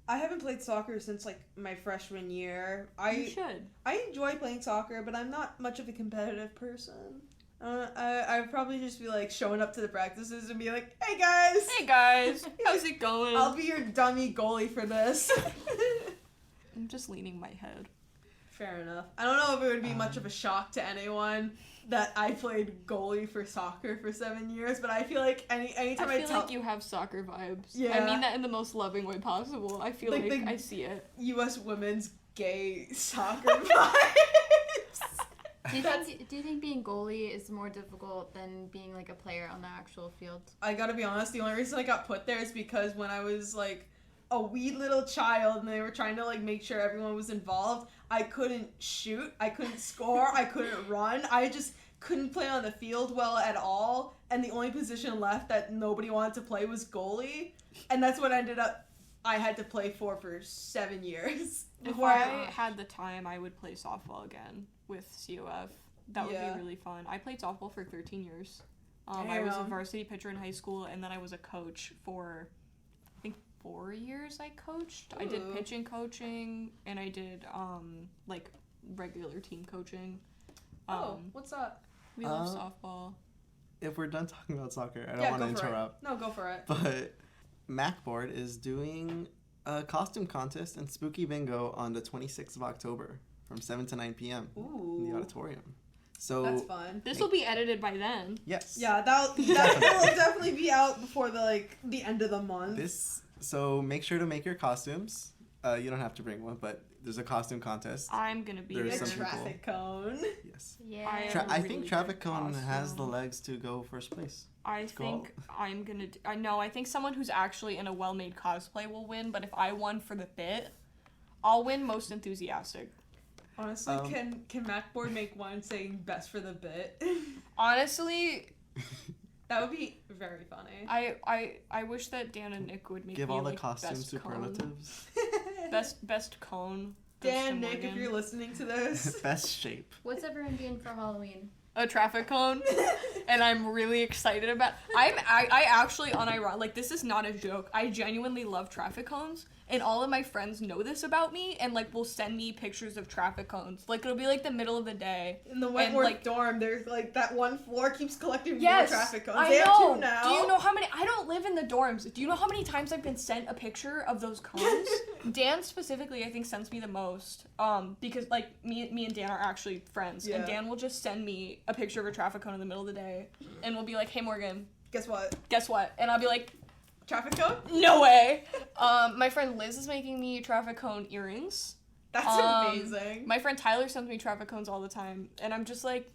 haven't played soccer since like my freshman year. You should. I enjoy playing soccer, but I'm not much of a competitive person. I'd probably just be like showing up to the practices and be like, "Hey guys, Hey guys, how's it going? I'll be your dummy goalie for this." I'm just leaning my head. Fair enough. I don't know if it would be much of a shock to anyone that I played goalie for soccer for 7 years, but I feel like anytime I feel like you have soccer vibes. Yeah. I mean that in the most loving way possible. I feel Like like the- I see it. U.S. women's gay soccer vibes. Do you think being goalie is more difficult than being like a player on the actual field? I gotta be honest, the only reason I got put there is because when I was like a wee little child and they were trying to like make sure everyone was involved, I couldn't shoot, I couldn't score, I couldn't run, I just couldn't play on the field well at all, and the only position left that nobody wanted to play was goalie, and that's what I had to play for 7 years. If Before I had the time, I would play softball again with COF. That would Yeah. be really fun. I played softball for 13 years. I was a Damn. varsity pitcher in high school, and then I was a coach for, I think, 4 years I coached. I did Ooh. pitching coaching, and I did, like, regular team coaching. What's up? We love softball. If we're done talking about soccer, I don't want to interrupt. No, go for it. But MacBoard is doing a costume contest and spooky bingo on the 26th of October from 7 to 9 p.m. in Ooh, the auditorium. So that's fun. This will be edited by then. yes. Yeah, that will definitely be out before the end of the month. So make sure to make your costumes. You don't have to bring one, but there's a costume contest. I'm gonna be There's a some there. traffic cone. Yes. Yeah. I I think really Traffic good Cone has the costume. legs to go first place. I think I'm gonna. I think someone who's actually in a well-made cosplay will win. But if I won for the bit, I'll win most enthusiastic. Honestly, can MacBoard make one saying best for the bit? Honestly, That would be very funny. I wish that Dan and Nick would make Give me all the like costume best superlatives. cone. Best cone. goes to Dan, Nick, if Morgan. you're listening to this. Best shape. What's everyone doing for Halloween? A traffic cone, and I'm really excited about. I actually like this is not a joke. I genuinely love traffic cones, and all of my friends know this about me, and like will send me pictures of traffic cones. Like it'll be like the middle of the day. In the Wentworth like- dorm, there's like that one floor keeps collecting Yes, more traffic cones. I They have know. two now. Do you know how many? I don't live in the dorms. Do you know how many times I've been sent a picture of those cones? Dan specifically, I think, sends me the most. Because like me and Dan are actually friends, and Yeah. Dan will just send me a picture of a traffic cone in the middle of the day, and we'll be like, "Hey Morgan, Guess what? guess what?" And I'll be like, Traffic cone? "No way." My friend Liz is making me traffic cone earrings. That's amazing. My friend Tyler sends me traffic cones all the time, and I'm just like,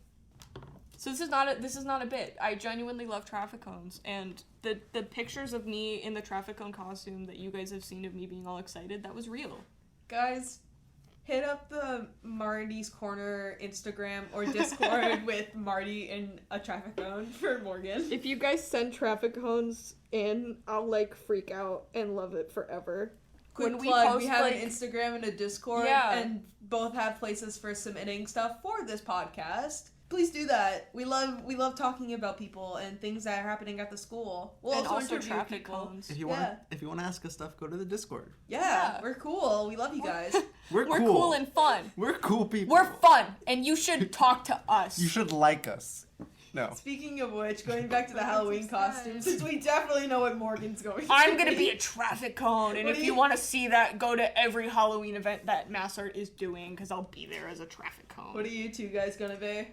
so this is not a bit. I genuinely love traffic cones, and the pictures of me in the traffic cone costume that you guys have seen of me being all excited, that was real. Guys, hit up the Marty's Corner Instagram or Discord with Marty in a traffic cone for Morgan. If you guys send traffic cones in, I'll like freak out and love it forever. Quick When we plug, post, we have like- an Instagram and a Discord, Yeah. and both have places for submitting stuff for this podcast. Please do that. We love talking about people and things that are happening at the school. We'll And also interview traffic people. cones. If you want to ask us stuff, go to the Discord. Yeah, Yeah. we're cool. We love you guys. We're We're cool and fun. We're cool people. We're fun, and you should talk to us. You should like us. No. Speaking of which, going back to the Morgan Halloween subscribe. costume, since we definitely know what Morgan's going to I'm gonna be a traffic cone, and What if do you you- want to see that, go to every Halloween event that MassArt is doing, because I'll be there as a traffic cone. What are you two guys gonna be?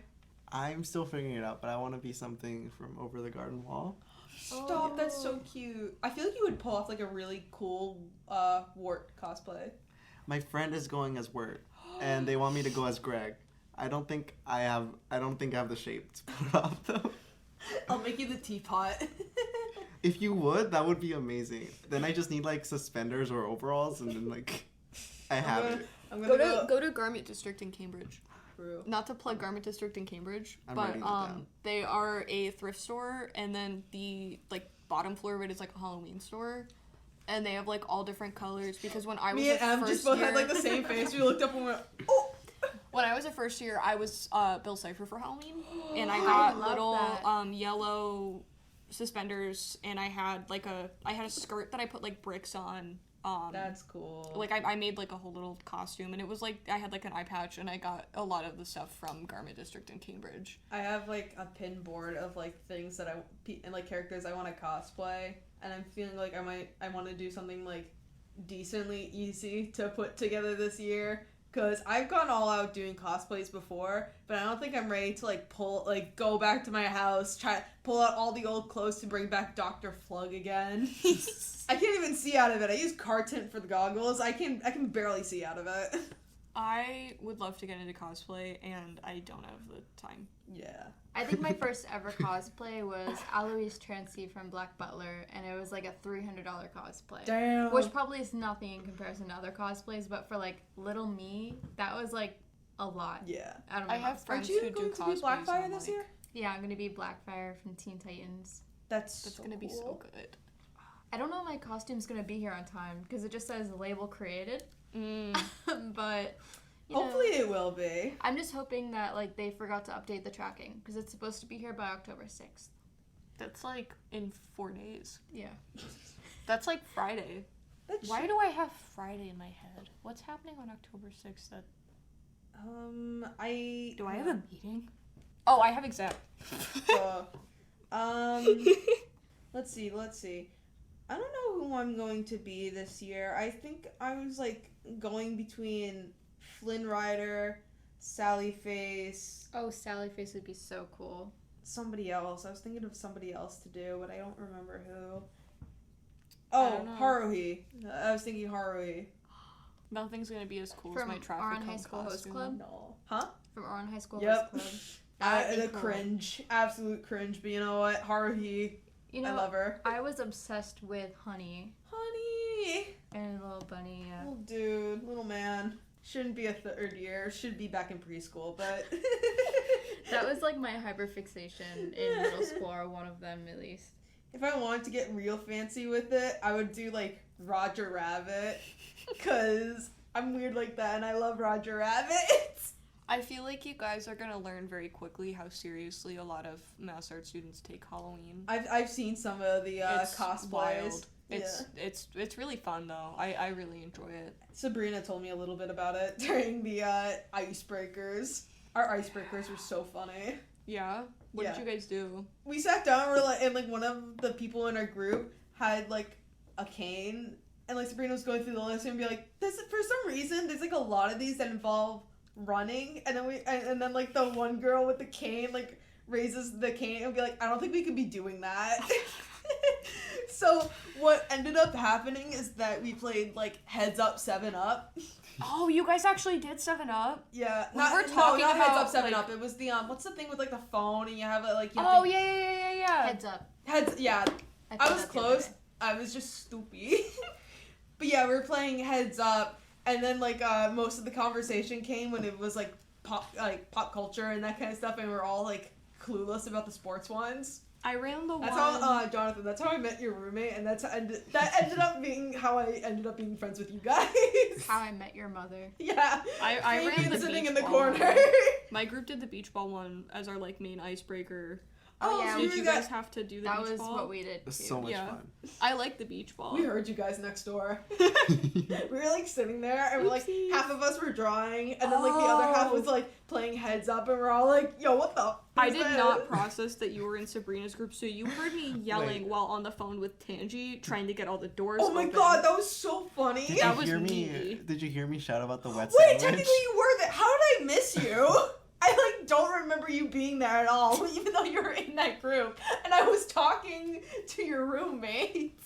I'm still figuring it out, but I want to be something from Over the Garden Wall. Stop, that's so cute. I feel like you would pull off like a really cool Wart cosplay. My friend is going as Wirt, and they want me to go as Greg. I don't think I have the shape to pull it off though. I'll make you the teapot. If you would, that would be amazing. Then I just need like suspenders or overalls, and then like I have it. I'm gonna Go to Garment District in Cambridge. True. Not to plug Garment District in Cambridge, I'm but writing that down. they are a thrift store, and then the like bottom floor of it is like a Halloween store, and they have like all different colors. Because when I was Me and a Em first just both year, had like the same face. We looked up and went, oh! when I was a first year, I was Bill Cipher for Halloween, and I I got love little that. yellow suspenders, and I had a skirt that I put like bricks on. That's cool. Like I made like a whole little costume, and it was like I had like an eye patch, and I got a lot of the stuff from Garment District in Cambridge. I have like a pin board of like things that and like characters I want to cosplay, and I'm feeling like I want to do something like decently easy to put together this year. Cause I've gone all out doing cosplays before, but I don't think I'm ready to go back to my house, pull out all the old clothes to bring back Dr. Flug again. I can't even see out of it. I use car tint for the goggles. I can barely see out of it. I would love to get into cosplay, and I don't have the time. Yeah. I think my first ever cosplay was Aloise Trancy from Black Butler, and it was like a $300 cosplay. Damn. Which probably is nothing in comparison to other cosplays, but for like little me, that was like a lot. Yeah. I don't know. I have friends Aren't you who do going to be cosplays. Blackfire and, this like, year? Yeah, I'm gonna be Blackfire from Teen Titans. That's That's so gonna be so cool. good. I don't know if my costume's gonna be here on time because it just says label created. Mm. But you know, Hopefully it will be. I'm just hoping that like they forgot to update the tracking because it's supposed to be here by October 6th. That's like in 4 days. Yeah. That's like Friday. That Why should- do I have Friday in my head? What's happening on October 6th? Do I have a meeting? Oh, I have exam. Let's see. I don't know who I'm going to be this year. I think I was like going between Flynn Rider, Sally Face, Oh, Sally Face would be so cool. somebody else. I was thinking of somebody else to do, but I don't remember who. I Oh, don't know. Haruhi. I was thinking Haruhi. Nothing's gonna be as cool From as my traffic Oran cone High School Host costume. Club? No. Huh? From Oran High School Yep. Host Club. That'd The be cool. cringe. Absolute cringe. But you know what? Haruhi. You know, I love her. I was obsessed with Honey Honey. and Little Bunny. Little dude. Little man. Shouldn't be a third year. Should be back in preschool, but... That was like my hyperfixation in middle school, or one of them at least. If I wanted to get real fancy with it, I would do like Roger Rabbit, cause I'm weird like that, and I love Roger Rabbit. I feel like you guys are gonna learn very quickly how seriously a lot of MassArt students take Halloween. I've seen some of the It's cosplays. wild. Yeah. It's really fun though. I really enjoy it. Sabrina told me a little bit about it during the icebreakers. Our icebreakers were so funny. Yeah. What Yeah. did you guys do? We sat down, and like one of the people in our group had like a cane, and like Sabrina was going through the list and be like, "This for some reason there's like a lot of these that involve running," and then like the one girl with the cane like raises the cane and be like, "I don't think we could be doing that." So what ended up happening is that we played like Heads Up 7 Up. Oh, you guys actually did 7-Up? Yeah, We not were talking not Heads about, Up 7 like- Up. It was the what's the thing with like the phone and you have it like you have Oh to- yeah. Heads up. Heads yeah. I played was that the other close. day. I was just stupid. But yeah, we were playing Heads Up, and then like most of the conversation came when it was like pop culture and that kind of stuff, and we're all like clueless about the sports ones. I ran the That's one. how, Jonathan, that's how I met your roommate, and that ended up being how I ended up being friends with you guys. How I met your mother. Yeah. I ran Fabian the sitting beach in the ball corner. one. My group did the beach ball one as our like main icebreaker. Oh, yeah, so Did you you guys guys have to do the That beach was ball? what we did. It's too. so much Yeah. fun. I like the beach ball. We heard you guys next door. We were like sitting there, and we're like, Oopsies. half of us were drawing, and then like the other half was like playing heads up, and we're all like, yo, what the f- I is did this? not process that you were in Sabrina's group, so you heard me yelling Wait. while on the phone with Tangi, trying to get all the doors Oh my open. god, that was so funny. Did That you was hear me. Did you hear me shout about the wet Wait, sandwich? technically you were there. How did I miss you? I like don't remember you being there at all, even though you were in that group, and I was talking to your roommates.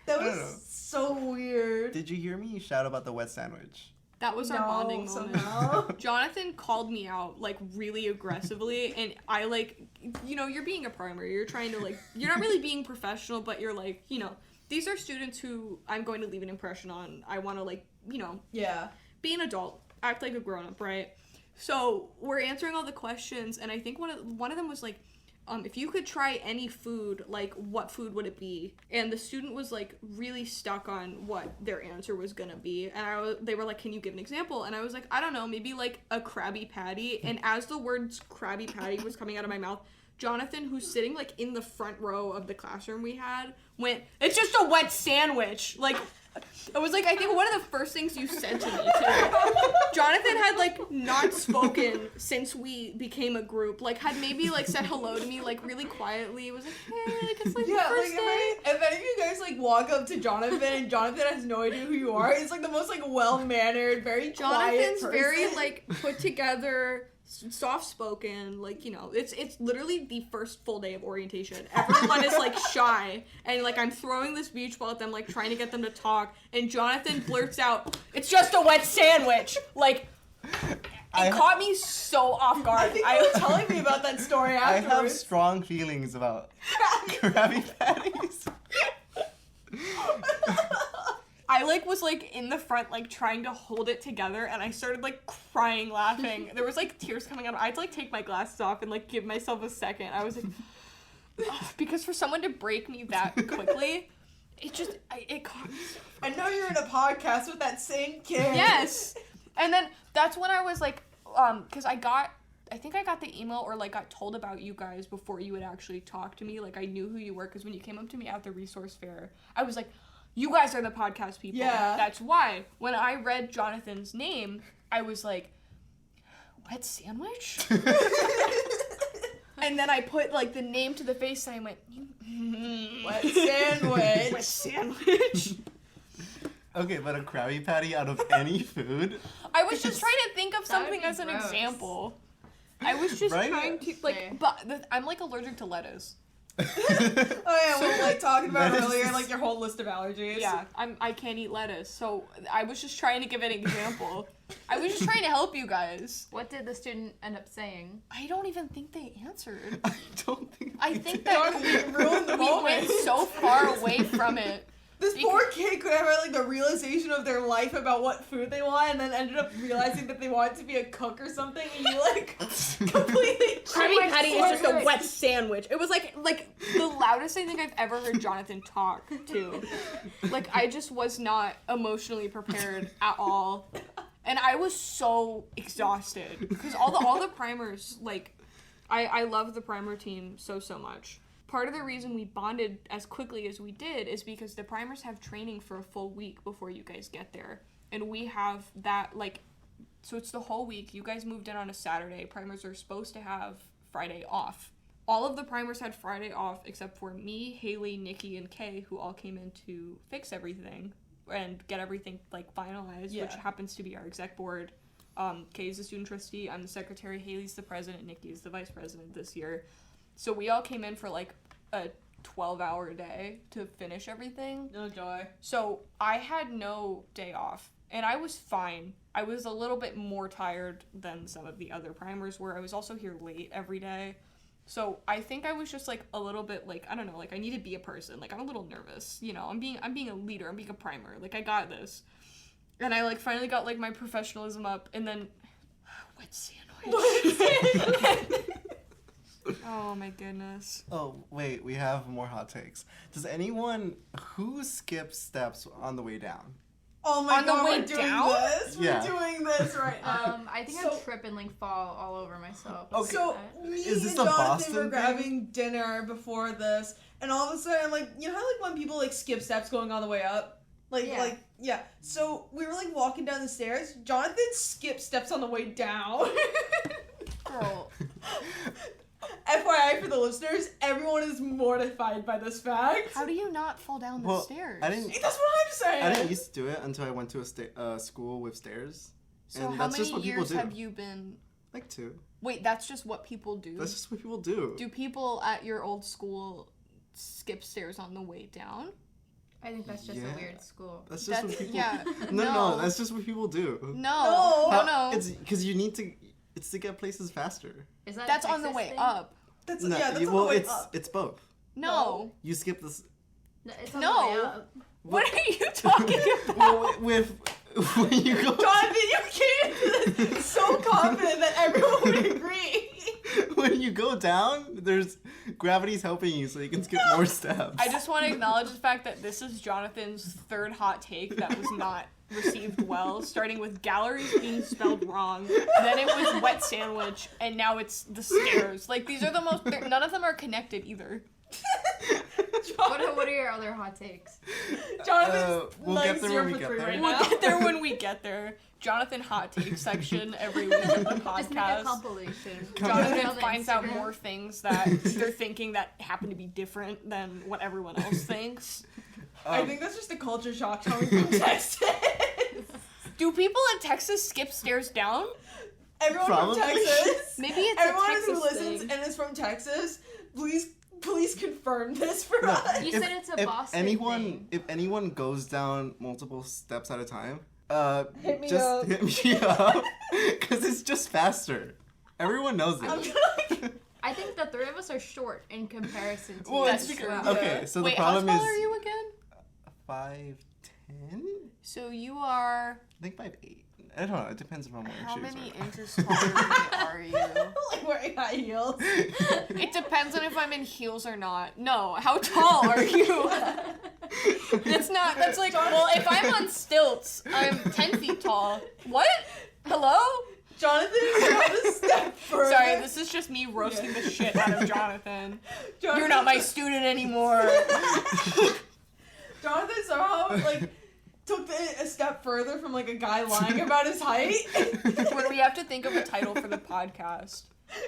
That I don't know. was so weird. Did you hear me shout about the wet sandwich? That was our bonding moment. somehow. Jonathan called me out like really aggressively, and I like, you know, you're being a primer. You're trying to like, you're not really being professional, but you're like, you know, these are students who I'm going to leave an impression on. I want to like, you know, Yeah. be an adult, act like a grown up, right? So we're answering all the questions, and I think one of them was like, if you could try any food, like what food would it be? And the student was like really stuck on what their answer was gonna be, and they were like, "Can you give an example?" And I was like, "I don't know, maybe like a Krabby Patty." And as the words Krabby Patty was coming out of my mouth, Jonathan, who's sitting like in the front row of the classroom we had, went, "It's just a wet sandwich." Like, it was like, I think one of the first things you said to me too. Jonathan had like not spoken since we became a group. Like had maybe like said hello to me like really quietly. It was like, hey, like it's like Yeah, the like first day. if any of you guys like walk up to Jonathan and Jonathan has no idea who you are, he's like the most like well-mannered, very quiet Jonathan's person. very like put together, soft spoken. Like, you know, it's literally the first full day of orientation. Everyone is like shy, and like I'm throwing this beach ball at them, like trying to get them to talk, and Jonathan blurts out, "It's just a wet sandwich." Like, it caught me so off guard. I think you were telling me about that story I have afterwards. strong feelings about Krabby Patties. I like was like in the front like trying to hold it together, and I started like crying laughing. There was like tears coming out. I had to like take my glasses off and like give myself a second. I was like, ugh, because for someone to break me that quickly, it caught me so. I know you're in a podcast with that same kid. Yes. And then that's when I was like, because I think I got the email or like got told about you guys before you had actually talked to me. Like I knew who you were, because when you came up to me at the resource fair, I was like, you guys are the podcast people. Yeah. That's why. When I read Jonathan's name, I was like, wet sandwich? And then I put like the name to the face and I went, Wet sandwich. wet sandwich. Okay, but a Krabby Patty out of any food? I was just trying to think of That would something be as an gross. example. I was just Right? trying to like, Fair. but I'm like allergic to lettuce. Oh yeah, we were like talking about That is earlier, just- like your whole list of allergies. Yeah, I can't eat lettuce, so I was just trying to give an example. I was just trying to help you guys. What did the student end up saying? I don't even think they answered. I don't think I they think did. that We ruined the we went moment. so far away from it. This poor kid could have like the realization of their life about what food they want, and then ended up realizing that they wanted to be a cook or something, and you like completely. Krabby Patty is just a sandwich. wet sandwich. It was like the loudest I think I've ever heard Jonathan talk to. Like I just was not emotionally prepared at all, and I was so exhausted because all the primers, like I love the primer team so much. Part of the reason we bonded as quickly as we did is because the primers have training for a full week before you guys get there, and we have that like. So it's the whole week. You guys moved in on a Saturday. Primers are supposed to have Friday off. All of the primers had Friday off except for me, Haley, Nikki, and Kay, who all came in to fix everything and get everything like finalized, which Yeah. happens to be our exec board. Kay is the student trustee. I'm the secretary. Haley's the president. Nikki is the vice president this year. So we all came in for like a 12-hour day to finish everything. No joy. So I had no day off, and I was fine. I was a little bit more tired than some of the other primers were. I was also here late every day. So I think I was just like a little bit like, I don't know, like I need to be a person. Like I'm a little nervous, you know. I'm being a leader. I'm being a primer. Like I got this. And I like finally got like my professionalism up, and then wet sandwich. Oh my goodness. Oh, wait, we have more hot takes. Does anyone who skips steps on the way down? Oh my On the god, way we're doing down? this. Yeah. We're doing this right now. I think So- I'd trip and like fall all over myself. Okay. So me Is this and a Jonathan Boston were thing? grabbing dinner before this, and all of a sudden, like, you know how like when people like skip steps going on the way up, yeah. So we were like walking down the stairs. Jonathan skipped steps on the way down. Girl. FYI for the listeners, everyone is mortified by this fact. How do you not fall down the Well, stairs? I didn't. That's what I'm saying. I didn't used to do it until I went to a school with stairs. So and how that's many just what people years do. have you been... Like 2. Wait, that's just what people do? That's just what people do. Do people at your old school skip stairs on the way down? I think that's just Yeah. a weird school. That's just what That's- people. yeah. No, No. that's just what people do. No. No. No. It's because you need to. It's to get places faster. Is that a That's on the Texas way thing? up. That's No, yeah. That's you- on well, the way it's up. it's both. No. You skip this. No, it's on No. the way up. What are you talking about? Well, with when you go. Jonathan, you came so confident that everyone would agree. When you go down, there's gravity's helping you, so you can skip more steps. I just want to acknowledge the fact that this is Jonathan's third hot take that was not received well, starting with galleries being spelled wrong, then it was wet sandwich, and now it's the stairs. Like, these are the most... None of them are connected either. What are your other hot takes? Jonathan's we'll like get there 0 when we for get 3 there. right We'll now. get there when we get there. Jonathan hot take section every week of the Just make a podcast. compilation. Jonathan On finds out Instagram. more things that they're thinking that happen to be different than what everyone else thinks. I think that's just a culture shock coming from Texas. Do people in Texas skip stairs down? Everyone Probably. from Texas. Maybe it's Everyone a Texas who listens thing. and is from Texas, please confirm this for No. us. You said it's a if Boston anyone, thing. If anyone goes down multiple steps at a time, Hit me just up. hit me up, because it's just faster. Everyone knows it. I'm gonna like, I think the 3 of us are short in comparison to Well, you. That's true. Okay, Yeah. so Wait, the how problem tall is are you again? 5'10". So you are... I think 5'8". I don't know. It depends if I'm wearing How shoes. many or not. inches taller than me are you? like wearing high heels. It depends on if I'm in heels or not. No, how tall are you? That's not, that's like, well, if I'm on stilts, I'm 10 feet tall. What? Hello? Jonathan is not a step further. Sorry, this is just me roasting the shit out of Jonathan. Jonathan, You're not my student anymore. Jonathan somehow like took it a step further from like a guy lying about his height. When we have to think of a title for the podcast.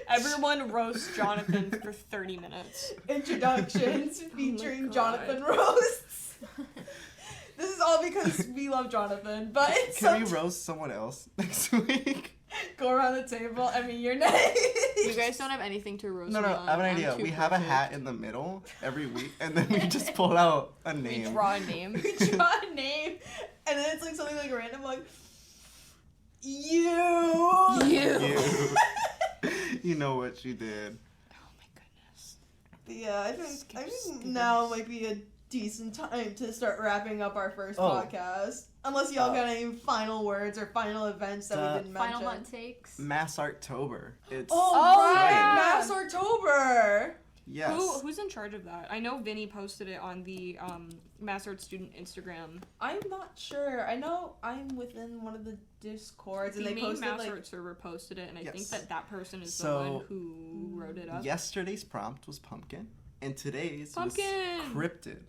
Everyone roasts Jonathan for 30 minutes. Introductions featuring God. Jonathan roasts. This is all because we love Jonathan, but it's Can we roast someone else next week? go around the table. I mean, you're next. You guys don't have anything to roast No, me I on. have an I'm idea. too We have a perfect. hat in the middle every week, and then we just pull out a We name. draw a name. We draw a name, and then it's like something like random, like you. You. You know what you did. Oh my goodness. But yeah, I Skip think stairs. now might be a decent time to start wrapping up our first Oh. podcast. Unless y'all got any final words or final events that we didn't mention. Final hot takes. MassArttober. It's Oh, right! yeah. Mass October! yes. Who's in charge of that? I know Vinny posted it on the MassArt student Instagram. I'm not sure. I know I'm within one of the Discords, and The they main posted MassArt like... server posted it, and I think Yes. that person is So- the one who wrote it up. Yesterday's prompt was pumpkin, and today's Pumpkin! was cryptid.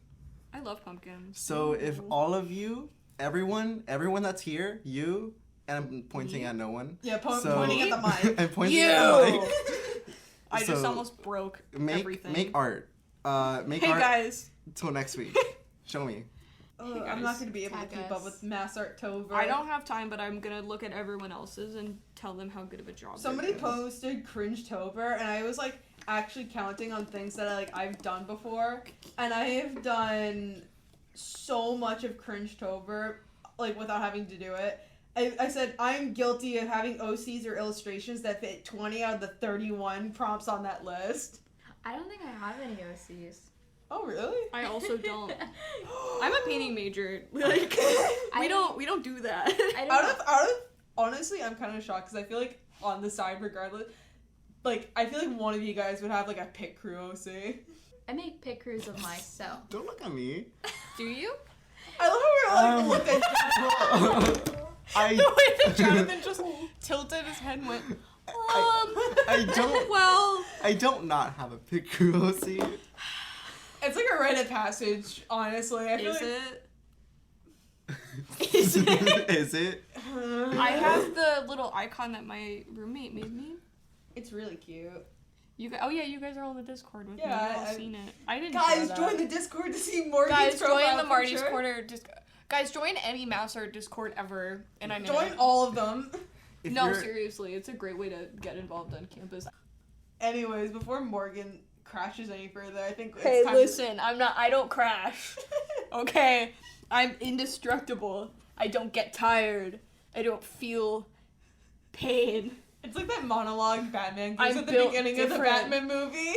I love pumpkins. So if all of you, everyone that's here, you, and I'm pointing at no one. Yeah, So- pointing at the mic. I'm pointing You! at the mic. I just So, almost broke Make everything. make art. Make Hey art guys, till next week. Show me. Ugh, Hey, I'm not guys. going to be able to Tag keep us. up with Mass October. I don't have time, but I'm gonna look at everyone else's and tell them how good of a job. they're Somebody doing. posted Cringe-tober, and I was like actually counting on things that I've done before, and I have done so much of Cringe-tober like without having to do it. I said I'm guilty of having OCs or illustrations that fit 20 out of the 31 prompts on that list. I don't think I have any OCs. Oh really? I also don't. I'm a painting major. Like we don't do that. I don't out know. of honestly, I'm kind of shocked because I feel like on the side, regardless, like, I feel like one of you guys would have, like, a pit crew OC. I make pit crews of myself. Don't look at me. Do you? I love how we're, like, look at The way that Jonathan just tilted his head and went, I don't not have a pit crew OC. It's like a rite of passage, honestly. I feel is like... it? Is it? Is it? I have the little icon that my roommate made me. It's really cute. You guys, oh yeah, you guys are on the Discord with me. Yeah, I've seen it. I didn't. Guys, know that. join the Discord to see Morgan's Guys, profile join the Marty's picture. Corner. Guys, join any MassArt Discord ever, and I'm in Join it. all of them. No, seriously, it's a great way to get involved on campus. Anyways, before Morgan crashes any further, I think it's Hey, time listen, I don't crash. Okay? I'm indestructible. I don't get tired. I don't feel pain. It's like that monologue Batman gives I'm at the built beginning of the different. Batman movie.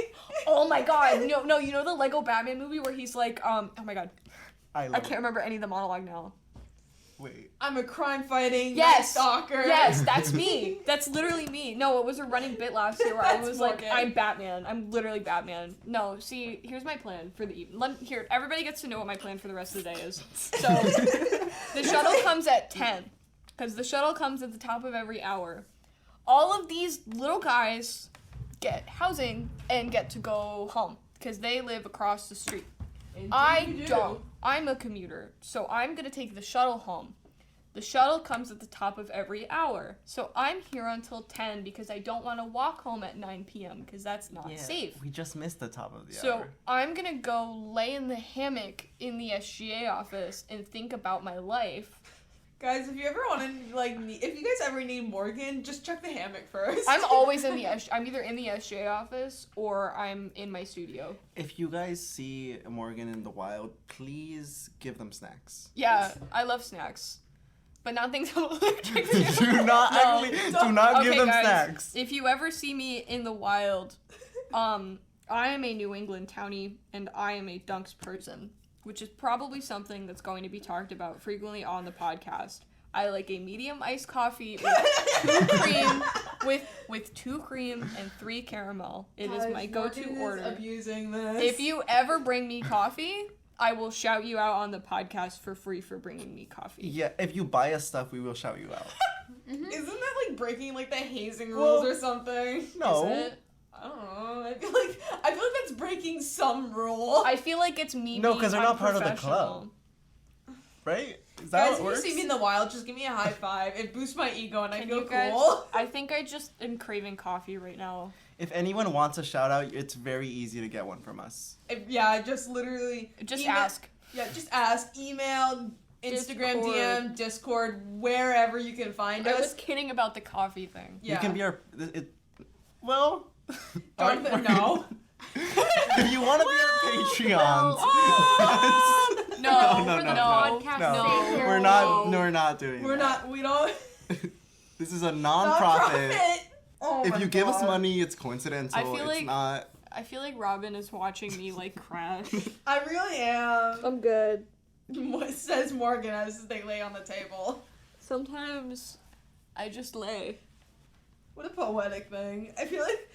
Oh my god, no, you know the Lego Batman movie where he's like, oh my god, I I can't remember any of the monologue now. Wait. I'm a crime-fighting Yes! stalker. Yes, that's me. That's literally me. No, it was a running bit last year where I That's was like, Morgan. I'm Batman. I'm literally Batman. No, see, here's my plan for the evening. Here, everybody gets to know what my plan for the rest of the day is. So, the shuttle comes at 10, because the shuttle comes at the top of every hour. All of these little guys get housing and get to go home, because they live across the street. I don't. I'm a commuter, so I'm gonna take the shuttle home. The shuttle comes at the top of every hour, so I'm here until 10 because I don't want to walk home at 9 p.m. because that's not safe. We just missed the top of the So hour. I'm gonna go lay in the hammock in the SGA office and think about my life. Guys, if you ever want to, like, if you guys ever need Morgan, just check the hammock first. I'm always in the I'm either in the SGA office or I'm in my studio. If you guys see Morgan in the wild, please give them snacks. Yeah, I love snacks. But not things I'm allergic to. do not No. actually, do not give Okay, them guys, snacks. if you ever see me in the wild, I am a New England townie and I am a Dunks person, which is probably something that's going to be talked about frequently on the podcast. I like a medium iced coffee with 2 cream and 3 caramel. It is my go-to Morgan is order. abusing this. If you ever bring me coffee, I will shout you out on the podcast for free for bringing me coffee. Yeah, if you buy us stuff, we will shout you out. Isn't that like breaking like the hazing rules or something? No. Is it? I don't know. I feel like that's breaking some rule. I feel like it's me. No, being 'cause they're not part of the unprofessional. club. Right? Is that Guys, how if it you works? see me in the wild, just give me a high five. It boosts my ego and I Can feel you guys? cool. I think I just am craving coffee right now. If anyone wants a shout out, it's very easy to get one from us. Yeah, just literally. Just email- ask. Yeah, just ask. Email, Instagram, Discord. DM, Discord, wherever you can find I us. was kidding about the coffee thing. Yeah. You can be our. Well. Jonathan, no. If you want to be our Patreons. No, No, for no, the no, podcast no. sake. We're not. No, we're not doing. We're that. not. We don't. This is a non-profit. Oh If my you give us God. money, it's coincidental. I feel it's like- not. I feel like Robin is watching me like crash. I really am. I'm good. What says Morgan as they lay on the table? Sometimes I just lay. What a poetic thing. I feel like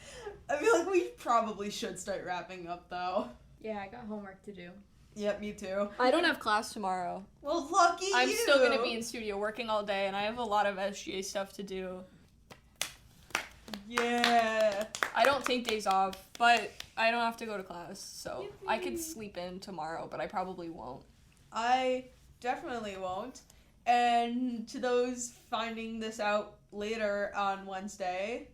we probably should start wrapping up though. Yeah, I got homework to do. Yep, me too. I don't have class tomorrow. Well, lucky I'm you. still gonna be in studio working all day, and I have a lot of SGA stuff to do. Yeah. I don't take days off, but I don't have to go to class, so I could sleep in tomorrow, but I probably won't. I definitely won't. And to those finding this out later on Wednesday,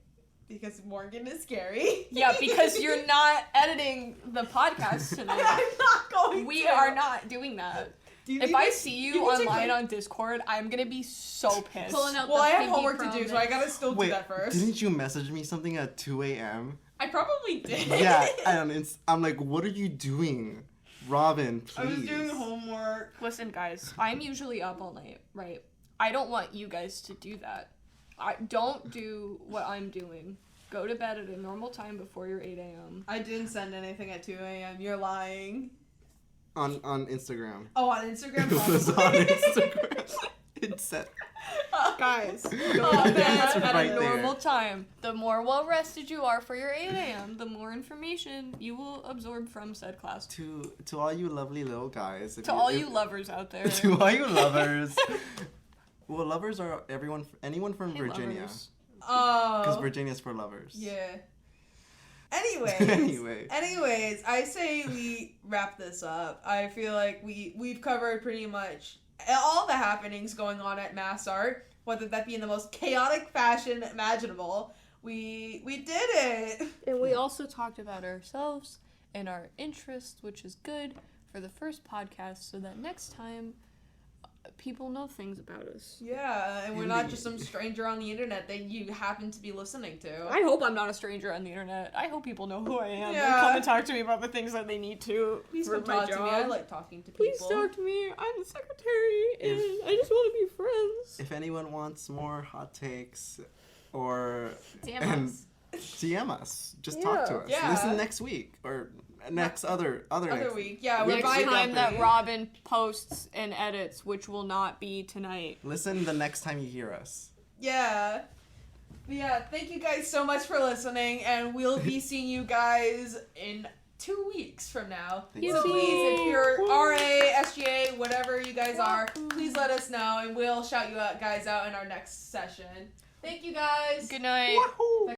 because Morgan is scary. Yeah, because you're not editing the podcast tonight. I'm not going We to. are not doing that. Do you If think I that- see you you can take online my- on Discord, I'm gonna be so pissed. Pulling out Well, the I have pinky homework to do, promise. so I gotta still Wait, do that first. didn't you message me something at 2 a.m.? I probably did. Yeah, and I'm like, what are you doing? Robin, please. I was doing homework. Listen, guys, I'm usually up all night, right? I don't want you guys to do that. Don't do what I'm doing. Go to bed at a normal time before your 8 a.m. I didn't send anything at 2 a.m. You're lying. On Instagram. Oh, on Instagram? It was on probably. Instagram. It said. Guys, go Oh, to bed that's at right a there. normal time. The more well rested you are for your 8 a.m., the more information you will absorb from said class. To all you lovely little guys. To all you lovers out there. To all you lovers. Well, lovers are anyone from Hey, Virginia. lovers. Because Oh. Virginia's for lovers. Yeah. Anyways, Anyway. I say we wrap this up. I feel like we've covered pretty much all the happenings going on at MassArt, whether that be in the most chaotic fashion imaginable. We did it. And we also talked about ourselves and our interests, which is good for the first podcast, so that next time people know things about us. Yeah, and we're not just some stranger on the internet that you happen to be listening to. I hope I'm not a stranger on the internet. I hope people know who I am. Yeah. They come and talk to me about the things that they need to Please for come my talk job. to me. I like talking to people. Please talk to me. I'm the secretary, and I just want to be friends. If anyone wants more hot takes or Damn and us. DM us. Just talk to us. Yeah. Listen next week or next other Other next week. Yeah, Week we're Next by buying time that Marty. Robin posts and edits, which will not be tonight. Listen the next time you hear us. Yeah. But yeah, thank you guys so much for listening, and we'll be seeing you guys in 2 weeks from now. Thank So you. please, if you're RA, SGA, whatever you guys are, please let us know, and we'll shout you out guys out in our next session. Thank you guys. Good night. Wahoo!